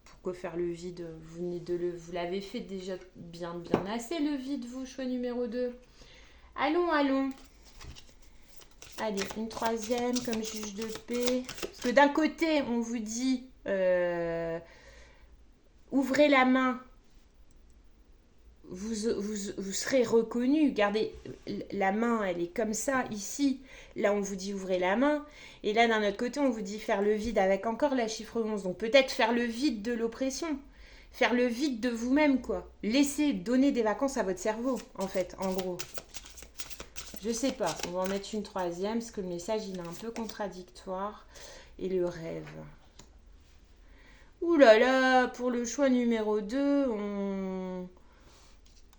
pourquoi faire le vide? Vous l'avez fait déjà bien assez, le vide, vous, choix numéro 2. Allons. Allez, une troisième comme juge de paix. Parce que d'un côté, on vous dit ouvrez la main, vous serez reconnu. Regardez, la main, elle est comme ça, ici. Là, on vous dit ouvrez la main. Et là, d'un autre côté, on vous dit faire le vide avec encore la chiffre 11. Donc peut-être faire le vide de l'oppression. Faire le vide de vous-même, quoi. Laissez donner des vacances à votre cerveau, en fait, en gros. Je sais pas, on va en mettre une troisième parce que le message il est un peu contradictoire. Et le rêve. Ouh là là, pour le choix numéro 2,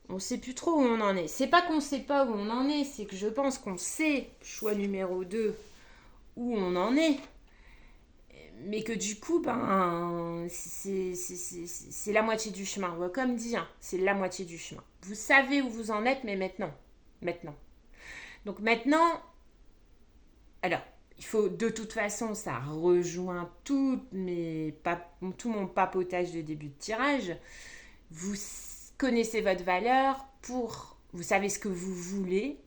on sait plus trop où on en est. C'est pas qu'on sait pas où on en est, c'est que je pense qu'on sait, choix numéro 2, où on en est. Mais que du coup, ben, c'est la moitié du chemin. Comme dit, hein, c'est la moitié du chemin. Vous savez où vous en êtes, mais maintenant. Donc maintenant, alors, il faut de toute façon, ça rejoint tout mon papotage de début de tirage. Vous connaissez votre valeur, vous savez ce que vous voulez.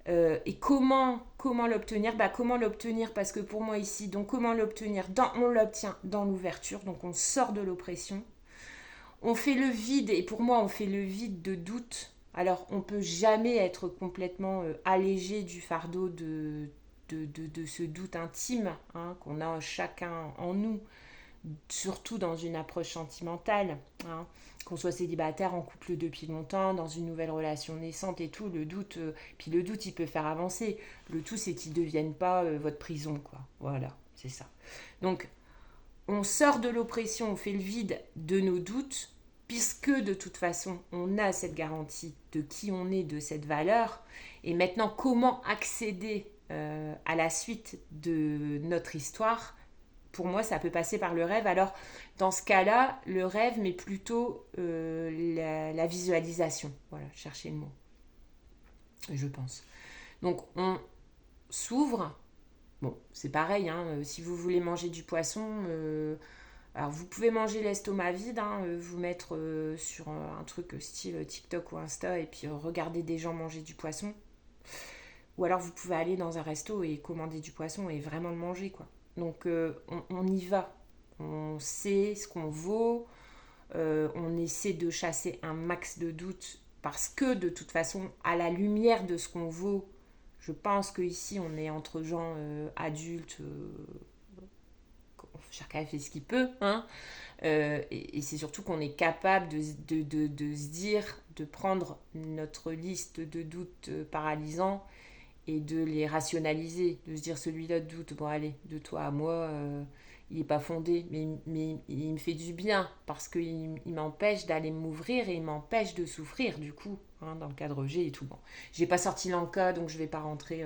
Et comment l'obtenir? Comment l'obtenir? Parce que pour moi ici, donc comment l'obtenir? On l'obtient dans l'ouverture, donc on sort de l'oppression. On fait le vide, et pour moi on fait le vide de doute. Alors on ne peut jamais être complètement allégé du fardeau de ce doute intime, hein, qu'on a chacun en nous, surtout dans une approche sentimentale, hein, qu'on soit célibataire, en couple depuis longtemps, dans une nouvelle relation naissante et tout, le doute, puis le doute il peut faire avancer. Le tout c'est qu'il ne devienne pas votre prison, quoi. Voilà, c'est ça. Donc on sort de l'oppression, on fait le vide de nos doutes, puisque de toute façon, on a cette garantie de qui on est, de cette valeur. Et maintenant, comment accéder à la suite de notre histoire? Pour moi, ça peut passer par le rêve. Alors, dans ce cas-là, le rêve, mais plutôt la visualisation. Voilà, cherchez le mot, je pense. Donc, on s'ouvre. Bon, c'est pareil, hein, si vous voulez manger du poisson, alors vous pouvez manger l'estomac vide, hein, vous mettre sur un truc style TikTok ou Insta et puis regarder des gens manger du poisson. Ou alors vous pouvez aller dans un resto et commander du poisson et vraiment le manger, quoi. Donc on y va, on sait ce qu'on vaut, on essaie de chasser un max de doutes parce que de toute façon, à la lumière de ce qu'on vaut, je pense qu'ici on est entre gens adultes, chacun fait ce qu'il peut, hein. Et c'est surtout qu'on est capable de se dire, de prendre notre liste de doutes paralysants et de les rationaliser, de se dire celui-là de doute, bon allez, de toi à moi, il n'est pas fondé, mais il me fait du bien parce qu'il m'empêche d'aller m'ouvrir et il m'empêche de souffrir du coup, hein, dans le cadre G et tout. Bon, j'ai pas sorti l'enca donc je vais pas rentrer.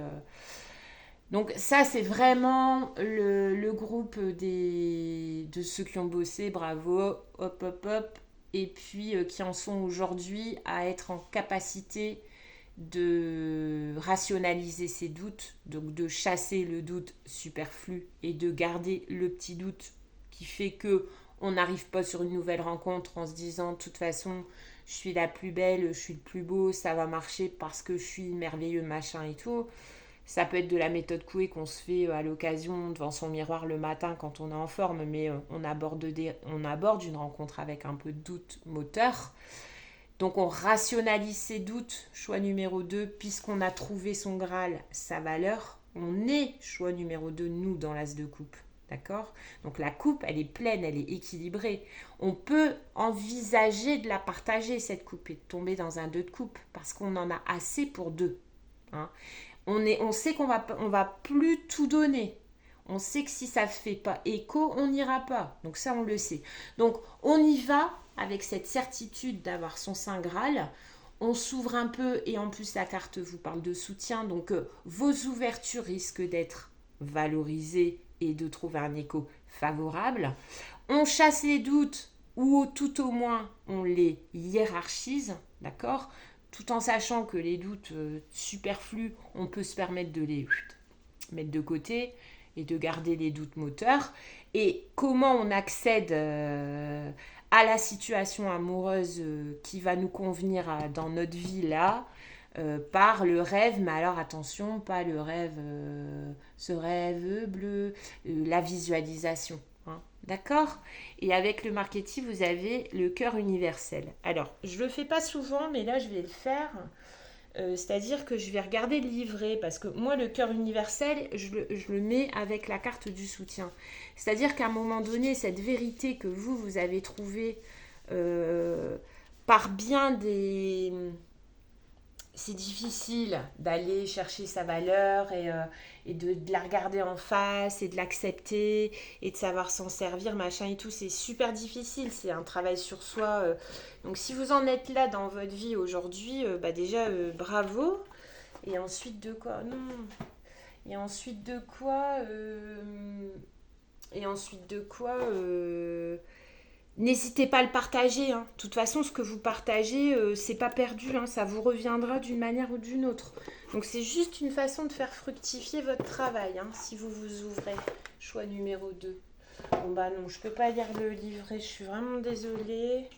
Donc ça, c'est vraiment le groupe de ceux qui ont bossé, bravo, hop, et puis qui en sont aujourd'hui à être en capacité de rationaliser ces doutes, donc de chasser le doute superflu et de garder le petit doute qui fait que on n'arrive pas sur une nouvelle rencontre en se disant de toute façon je suis la plus belle, je suis le plus beau, ça va marcher parce que je suis merveilleux, machin et tout. Ça peut être de la méthode Coué qu'on se fait à l'occasion devant son miroir le matin quand on est en forme, mais on aborde une rencontre avec un peu de doute moteur. Donc on rationalise ses doutes, choix numéro 2, puisqu'on a trouvé son Graal, sa valeur. On est choix numéro 2, nous, dans l'as de coupe. D'accord? Donc la coupe, elle est pleine, elle est équilibrée. On peut envisager de la partager, cette coupe, et de tomber dans un 2 de coupe, parce qu'on en a assez pour 2. Hein. On sait on va plus tout donner. On sait que si ça ne fait pas écho, on n'ira pas. Donc ça, on le sait. Donc on y va avec cette certitude d'avoir son Saint Graal. On s'ouvre un peu et en plus la carte vous parle de soutien. Donc vos ouvertures risquent d'être valorisées et de trouver un écho favorable. On chasse les doutes ou tout au moins on les hiérarchise, d'accord ? Tout en sachant que les doutes superflus, on peut se permettre de les mettre de côté et de garder les doutes moteurs. Et comment on accède à la situation amoureuse qui va nous convenir dans notre vie là, par le rêve, mais alors attention, pas le rêve, ce rêve bleu, la visualisation. Hein, d'accord? Et avec le marketing, vous avez le cœur universel. Alors, je ne le fais pas souvent, mais là, je vais le faire. C'est-à-dire que je vais regarder le livret, parce que moi, le cœur universel, je le mets avec la carte du soutien. C'est-à-dire qu'à un moment donné, cette vérité que vous avez trouvée par bien des... C'est difficile d'aller chercher sa valeur et de la regarder en face et de l'accepter et de savoir s'en servir, machin et tout. C'est super difficile, c'est un travail sur soi. Donc si vous en êtes là dans votre vie aujourd'hui, déjà bravo. Et ensuite de quoi? Non. Et ensuite de quoi N'hésitez pas à le partager. Hein. De toute façon, ce que vous partagez, c'est pas perdu. Hein. Ça vous reviendra d'une manière ou d'une autre. Donc, c'est juste une façon de faire fructifier votre travail. Hein, si vous vous ouvrez. Choix numéro 2. Bon, bah non, je peux pas lire le livret. Je suis vraiment désolée.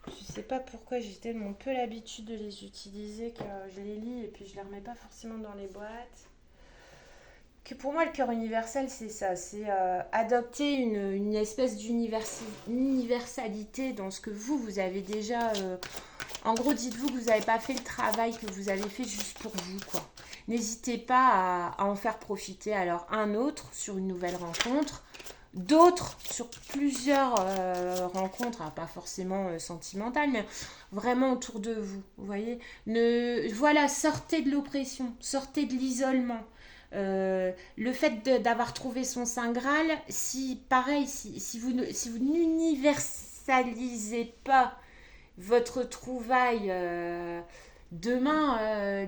Je sais pas pourquoi j'ai tellement peu l'habitude de les utiliser que je les lis et puis je les remets pas forcément dans les boîtes. Que pour moi, le cœur universel, c'est ça. C'est adopter une espèce d'universalité dans ce que vous avez déjà... en gros, dites-vous que vous n'avez pas fait le travail que vous avez fait juste pour vous, quoi. N'hésitez pas à en faire profiter alors un autre sur une nouvelle rencontre, d'autres sur plusieurs rencontres, pas forcément sentimentales, mais vraiment autour de vous. Vous voyez, voilà, sortez de l'oppression, sortez de l'isolement. Le fait d'avoir trouvé son Saint Graal, si vous n'universalisez pas votre trouvaille demain,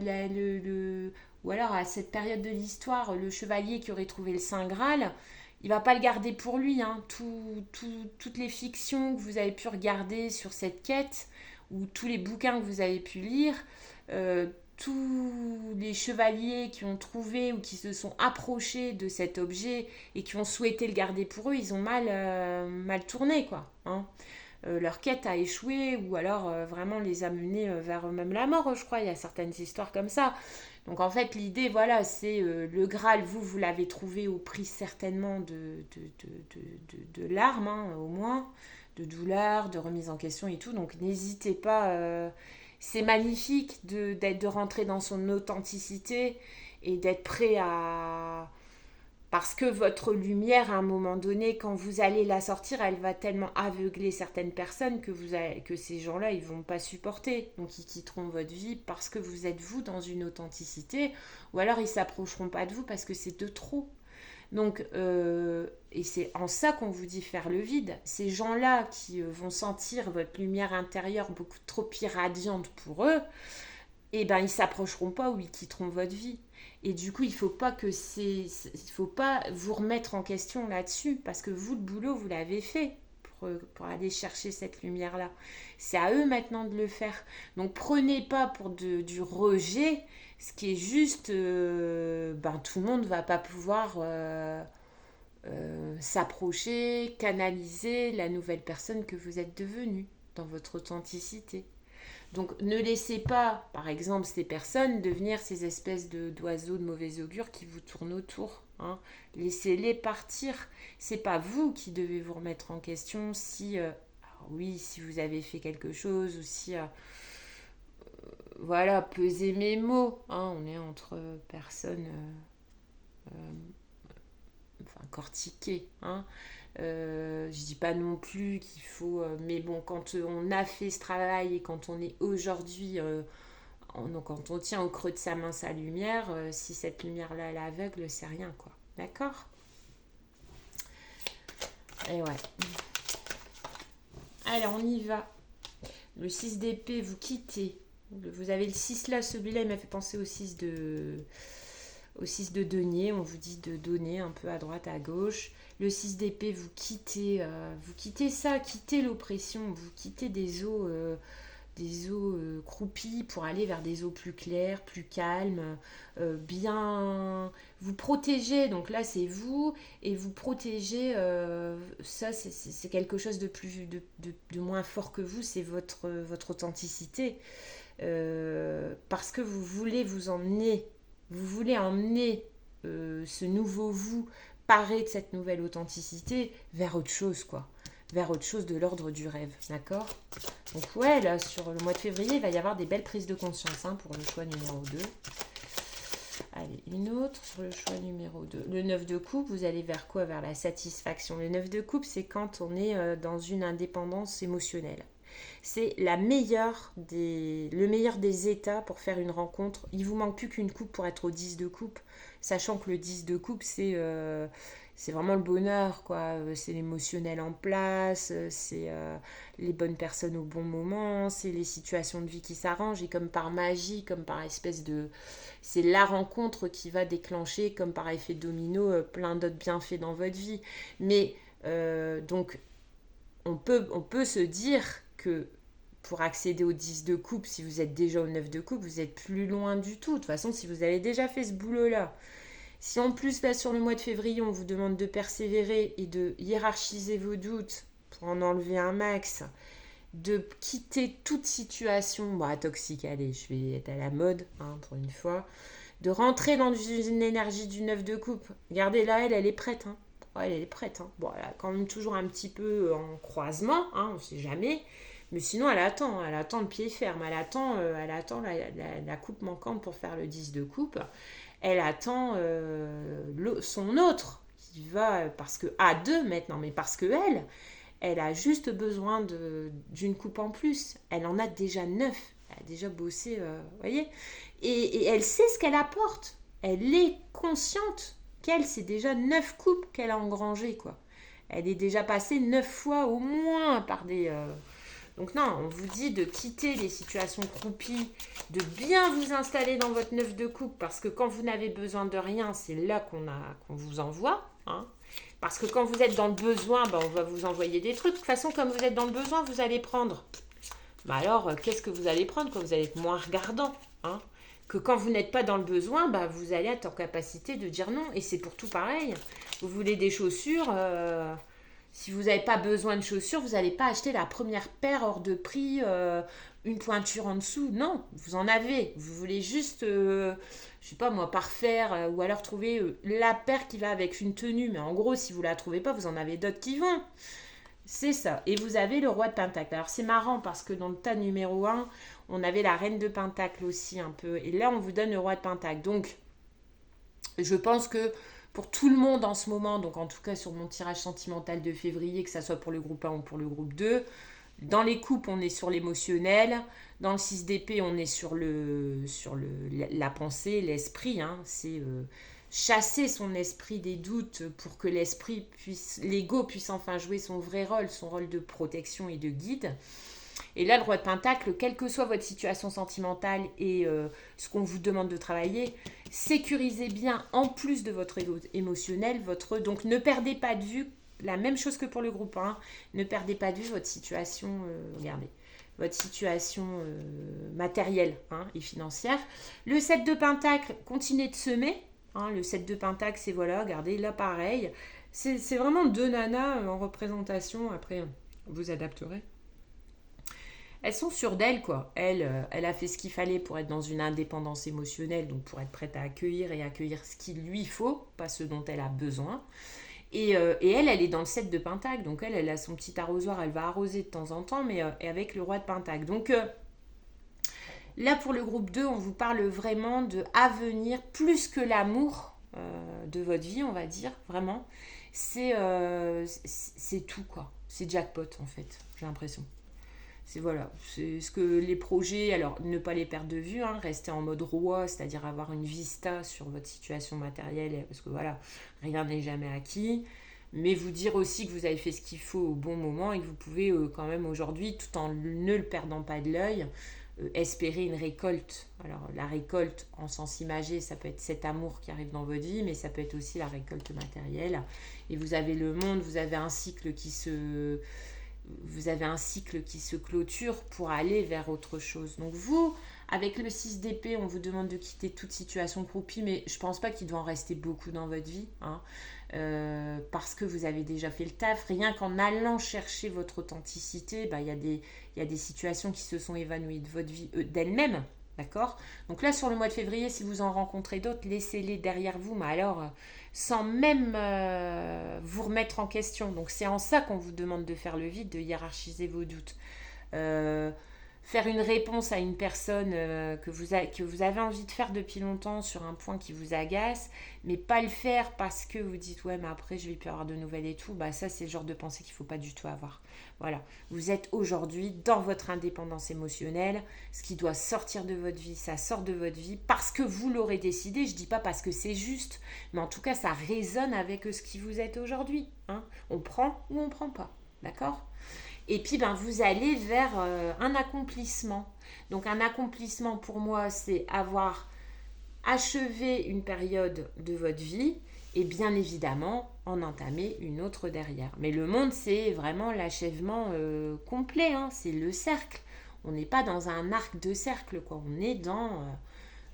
ou alors à cette période de l'histoire, le chevalier qui aurait trouvé le Saint Graal, il va pas le garder pour lui. Hein. Toutes les fictions que vous avez pu regarder sur cette quête, ou tous les bouquins que vous avez pu lire, tous les chevaliers qui ont trouvé ou qui se sont approchés de cet objet et qui ont souhaité le garder pour eux, ils ont mal tourné, quoi. Hein. Leur quête a échoué ou alors vraiment les a menés vers même la mort, je crois. Il y a certaines histoires comme ça. Donc en fait, l'idée, voilà, c'est le Graal, vous l'avez trouvé au prix certainement de larmes, hein, au moins, de douleur, de remise en question et tout. Donc n'hésitez pas... c'est magnifique de rentrer dans son authenticité et d'être prêt à... Parce que votre lumière, à un moment donné, quand vous allez la sortir, elle va tellement aveugler certaines personnes que ces gens-là, ils ne vont pas supporter. Donc, ils quitteront votre vie parce que vous êtes vous dans une authenticité. Ou alors, ils ne s'approcheront pas de vous parce que c'est de trop. Donc, et c'est en ça qu'on vous dit faire le vide. Ces gens-là qui vont sentir votre lumière intérieure beaucoup trop irradiante pour eux, eh ben, ils ne s'approcheront pas ou ils quitteront votre vie. Et du coup, il faut pas vous remettre en question là-dessus, parce que vous, le boulot, vous l'avez fait pour aller chercher cette lumière-là. C'est à eux maintenant de le faire. Donc, prenez pas pour du rejet, ce qui est juste, tout le monde ne va pas pouvoir s'approcher, canaliser la nouvelle personne que vous êtes devenue dans votre authenticité. Donc ne laissez pas, par exemple, ces personnes devenir ces espèces d'oiseaux de mauvais augure qui vous tournent autour. Hein. Laissez-les partir. C'est pas vous qui devez vous remettre en question si, oui, si vous avez fait quelque chose ou si, voilà, pesez mes mots. Hein. On est entre personnes, enfin, cortiquées. Hein. Je dis pas non plus qu'il faut, mais bon, quand on a fait ce travail et quand on est aujourd'hui, quand on tient au creux de sa main sa lumière, si cette lumière-là elle est aveugle, c'est rien, quoi. D'accord? Et ouais. Alors, on y va. Le 6 d'épée, vous quittez. Vous avez le 6 là, celui-là, il m'a fait penser au 6 de denier. On vous dit de donner un peu à droite, à gauche. Le 6 d'épée, vous quittez ça, quittez l'oppression, vous quittez des eaux croupies pour aller vers des eaux plus claires, plus calmes, bien vous protégez. Donc là, c'est vous et vous protégez. Ça, c'est quelque chose de plus, de moins fort que vous. C'est votre authenticité. Parce que vous voulez vous emmener, vous voulez emmener ce nouveau vous paré de cette nouvelle authenticité vers autre chose, quoi. Vers autre chose de l'ordre du rêve, d'accord? Donc ouais, là, sur le mois de février, il va y avoir des belles prises de conscience pour le choix numéro 2. Allez, une autre sur le choix numéro 2. Le 9 de coupe, vous allez vers quoi? Vers la satisfaction. Le 9 de coupe, c'est quand on est dans une indépendance émotionnelle. C'est le meilleur des états pour faire une rencontre. Il vous manque plus qu'une coupe pour être au 10 de coupe, sachant que le 10 de coupe, c'est vraiment le bonheur, quoi. C'est l'émotionnel en place, c'est les bonnes personnes au bon moment, c'est les situations de vie qui s'arrangent, et comme par magie, comme par espèce de... C'est la rencontre qui va déclencher, comme par effet domino, plein d'autres bienfaits dans votre vie. Mais donc, on peut se dire que pour accéder au 10 de coupe, si vous êtes déjà au 9 de coupe, vous êtes plus loin du tout. De toute façon, si vous avez déjà fait ce boulot-là, si en plus, là, sur le mois de février, on vous demande de persévérer et de hiérarchiser vos doutes pour en enlever un max, de quitter toute situation, toxique, allez, je vais être à la mode, pour une fois, de rentrer dans une énergie du 9 de coupe. Regardez, là, elle est prête, Ouais, elle est prête, Bon, elle a quand même toujours un petit peu en croisement, on ne sait jamais. Mais sinon, elle attend le pied ferme, elle attend la coupe manquante pour faire le 10 de coupe. Elle attend son autre qui va, parce que à deux maintenant, mais parce que elle a juste besoin d'une coupe en plus. Elle en a déjà 9. Elle a déjà bossé, voyez. Et elle sait ce qu'elle apporte. Elle est consciente qu'elle, c'est déjà 9 coupes qu'elle a engrangées, quoi. Elle est déjà passée 9 fois au moins par des... Donc non, on vous dit de quitter les situations croupies, de bien vous installer dans votre 9 de coupe, parce que quand vous n'avez besoin de rien, c'est là qu'on vous envoie. Parce que quand vous êtes dans le besoin, on va vous envoyer des trucs. De toute façon, comme vous êtes dans le besoin, vous allez prendre. Alors, qu'est-ce que vous allez prendre quand vous allez être moins regardant, que quand vous n'êtes pas dans le besoin, vous allez être en capacité de dire non. Et c'est pour tout pareil. Vous voulez des chaussures, si vous n'avez pas besoin de chaussures, vous n'allez pas acheter la première paire hors de prix, une pointure en dessous. Non, vous en avez. Vous voulez juste, je sais pas moi, parfaire, ou alors trouver la paire qui va avec une tenue. Mais en gros, si vous ne la trouvez pas, vous en avez d'autres qui vont. C'est ça. Et vous avez le roi de Pentacle. Alors c'est marrant parce que dans le tas numéro 1, on avait la reine de Pentacle aussi un peu. Et là, on vous donne le roi de Pentacle. Donc, je pense que pour tout le monde en ce moment, donc en tout cas sur mon tirage sentimental de février, que ça soit pour le groupe 1 ou pour le groupe 2, dans les coupes, on est sur l'émotionnel. Dans le 6 d'épée, on est sur la pensée, l'esprit. C'est chasser son esprit des doutes pour que l'ego puisse enfin jouer son vrai rôle, son rôle de protection et de guide. Et là, le roi de Pentacle, quelle que soit votre situation sentimentale et ce qu'on vous demande de travailler, sécurisez bien, en plus de votre émotionnel, donc ne perdez pas de vue, la même chose que pour le groupe 1, ne perdez pas de vue votre situation, regardez, votre situation matérielle et financière. Le 7 de Pentacle, continuez de semer, Hein, le 7 de Pentacle, c'est voilà, regardez, là pareil. C'est vraiment deux nanas en représentation. Après, vous adapterez. Elles sont sûres d'elles, quoi. Elle a fait ce qu'il fallait pour être dans une indépendance émotionnelle, donc pour être prête à accueillir et accueillir ce qu'il lui faut, pas ce dont elle a besoin. Et elle est dans le 7 de Pentacle, donc elle a son petit arrosoir, elle va arroser de temps en temps, mais avec le roi de Pentacle. Donc là, pour le groupe 2, on vous parle vraiment de avenir, plus que l'amour de votre vie, on va dire, vraiment. C'est tout, quoi. C'est jackpot, en fait, j'ai l'impression. C'est voilà, c'est ce que les projets, alors ne pas les perdre de vue, hein, rester en mode roi, c'est-à-dire avoir une vista sur votre situation matérielle, parce que voilà, rien n'est jamais acquis, mais vous dire aussi que vous avez fait ce qu'il faut au bon moment et que vous pouvez quand même aujourd'hui, tout en ne le perdant pas de l'œil, espérer une récolte. Alors la récolte en sens imagé, ça peut être cet amour qui arrive dans votre vie, mais ça peut être aussi la récolte matérielle. Et vous avez le monde, vous avez un cycle qui se clôture pour aller vers autre chose. Donc vous, avec le 6 d'épée, on vous demande de quitter toute situation croupie, mais je pense pas qu'il doit en rester beaucoup dans votre vie, hein, parce que vous avez déjà fait le taf. Rien qu'en allant chercher votre authenticité, bah, il y a des situations qui se sont évanouies de votre vie d'elles-mêmes. D'accord? Donc là, sur le mois de février, si vous en rencontrez d'autres, laissez-les derrière vous, mais alors sans même vous remettre en question. Donc c'est en ça qu'on vous demande de faire le vide, de hiérarchiser vos doutes. Euh, Faire une réponse à une personne que vous avez envie de faire depuis longtemps sur un point qui vous agace, mais pas le faire parce que vous dites ouais mais après je vais plus avoir de nouvelles et tout, bah ça c'est le genre de pensée qu'il ne faut pas du tout avoir. Voilà, vous êtes aujourd'hui dans votre indépendance émotionnelle, ce qui doit sortir de votre vie, ça sort de votre vie parce que vous l'aurez décidé, je dis pas parce que c'est juste, mais en tout cas ça résonne avec ce qui vous êtes aujourd'hui. Hein. On prend ou on prend pas, d'accord ? Et puis, ben, vous allez vers un accomplissement. Donc, un accomplissement pour moi, c'est avoir achevé une période de votre vie et bien évidemment en entamer une autre derrière. Mais le monde, c'est vraiment l'achèvement complet. Hein. C'est le cercle. On n'est pas dans un arc de cercle, quoi. On est dans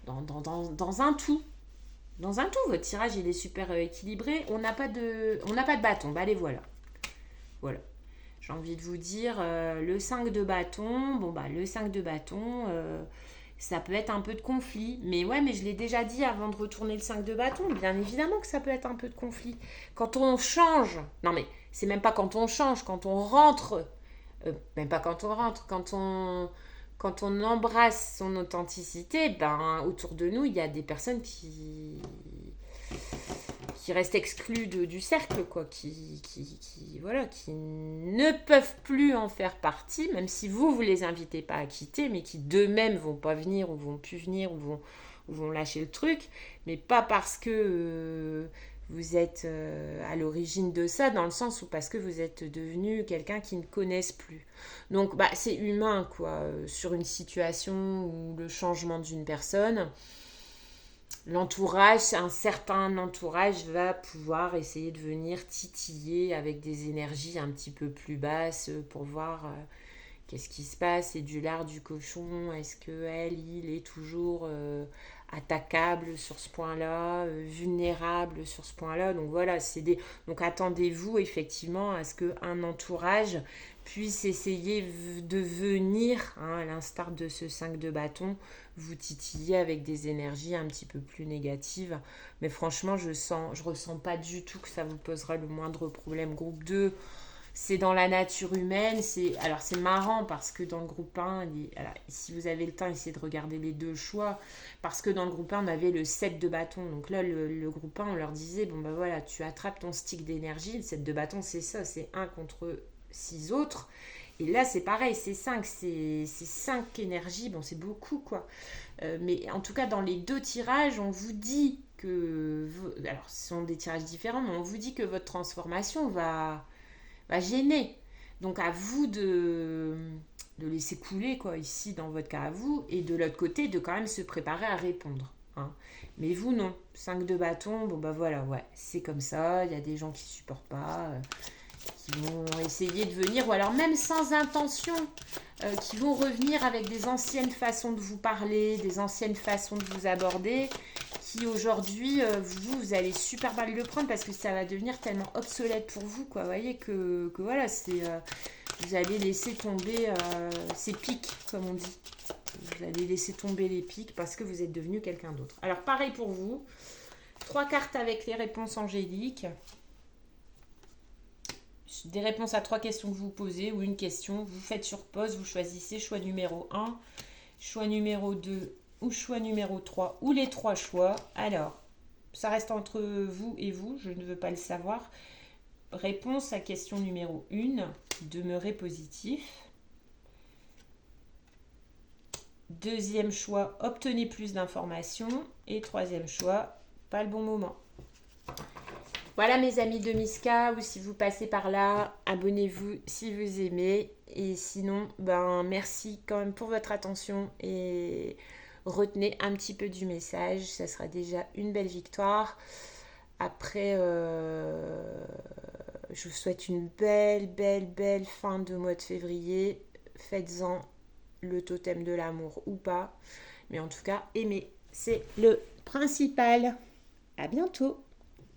un tout. Dans un tout, votre tirage, il est super équilibré. On n'a pas de bâton. Bah, allez, voilà. Voilà. J'ai envie de vous dire, le 5 de bâton, bon bah le 5 de bâton, ça peut être un peu de conflit. Mais ouais, mais je l'ai déjà dit avant de retourner le 5 de bâton, bien évidemment que ça peut être un peu de conflit. Quand on change, non mais c'est même pas quand on change, quand on rentre, même pas quand on rentre, quand on embrasse son authenticité, ben autour de nous, il y a des personnes qui restent exclus du cercle, quoi, voilà, qui ne peuvent plus en faire partie, même si vous les invitez pas à quitter, mais qui d'eux-mêmes vont pas venir, ou vont plus venir, ou vont lâcher le truc, mais pas parce que vous êtes à l'origine de ça, dans le sens où parce que vous êtes devenu quelqu'un qu'ils ne connaissent plus. Donc, bah, c'est humain, quoi, sur une situation où le changement d'une personne, l'entourage, un certain entourage va pouvoir essayer de venir titiller avec des énergies un petit peu plus basses pour voir qu'est-ce qui se passe, c'est du lard du cochon, est-ce il est toujours attaquable sur ce point-là, vulnérable sur ce point-là. Donc voilà, donc attendez-vous effectivement à ce qu'un entourage puisse essayer de venir, hein, à l'instar de ce 5 de bâton, vous titiller avec des énergies un petit peu plus négatives. Mais franchement, je ressens pas du tout que ça vous posera le moindre problème. Groupe 2, c'est dans la nature humaine. Alors c'est marrant parce que dans le groupe 1, alors, si vous avez le temps, essayez de regarder les deux choix. Parce que dans le groupe 1, on avait le 7 de bâton. Donc là, le groupe 1, on leur disait, bon ben voilà, tu attrapes ton stick d'énergie. Le 7 de bâton, c'est ça, c'est 1 contre 6 autres. Et là, c'est pareil, c'est 5, c'est 5 énergies, bon, c'est beaucoup, quoi. Mais en tout cas, dans les deux tirages, on vous dit que... Alors, ce sont des tirages différents, mais on vous dit que votre transformation va gêner. Donc, à vous de laisser couler, quoi, ici, dans votre cas à vous, et de l'autre côté, de quand même se préparer à répondre. Hein. Mais vous, non. 5 de bâton, bon, bah voilà, ouais, c'est comme ça, il y a des gens qui ne supportent pas... qui vont essayer de venir, ou alors même sans intention, qui vont revenir avec des anciennes façons de vous parler, des anciennes façons de vous aborder, qui aujourd'hui, vous allez super mal le prendre parce que ça va devenir tellement obsolète pour vous, quoi. Vous voyez que voilà, vous allez laisser tomber ces pics, comme on dit. Vous allez laisser tomber les pics parce que vous êtes devenu quelqu'un d'autre. Alors, pareil pour vous. 3 cartes avec les réponses angéliques. Des réponses à 3 questions que vous posez ou une question. Vous faites sur pause, vous choisissez choix numéro 1, choix numéro 2 ou choix numéro 3 ou les 3 choix. Alors, ça reste entre vous et vous, je ne veux pas le savoir. Réponse à question numéro 1, demeurez positif. Deuxième choix, obtenez plus d'informations. Et troisième choix, pas le bon moment. Voilà mes amis de Miska, ou si vous passez par là, abonnez-vous si vous aimez. Et sinon, merci quand même pour votre attention et retenez un petit peu du message. Ça sera déjà une belle victoire. Après, je vous souhaite une belle fin de mois de février. Faites-en le totem de l'amour ou pas. Mais en tout cas, aimez. C'est le principal. À bientôt.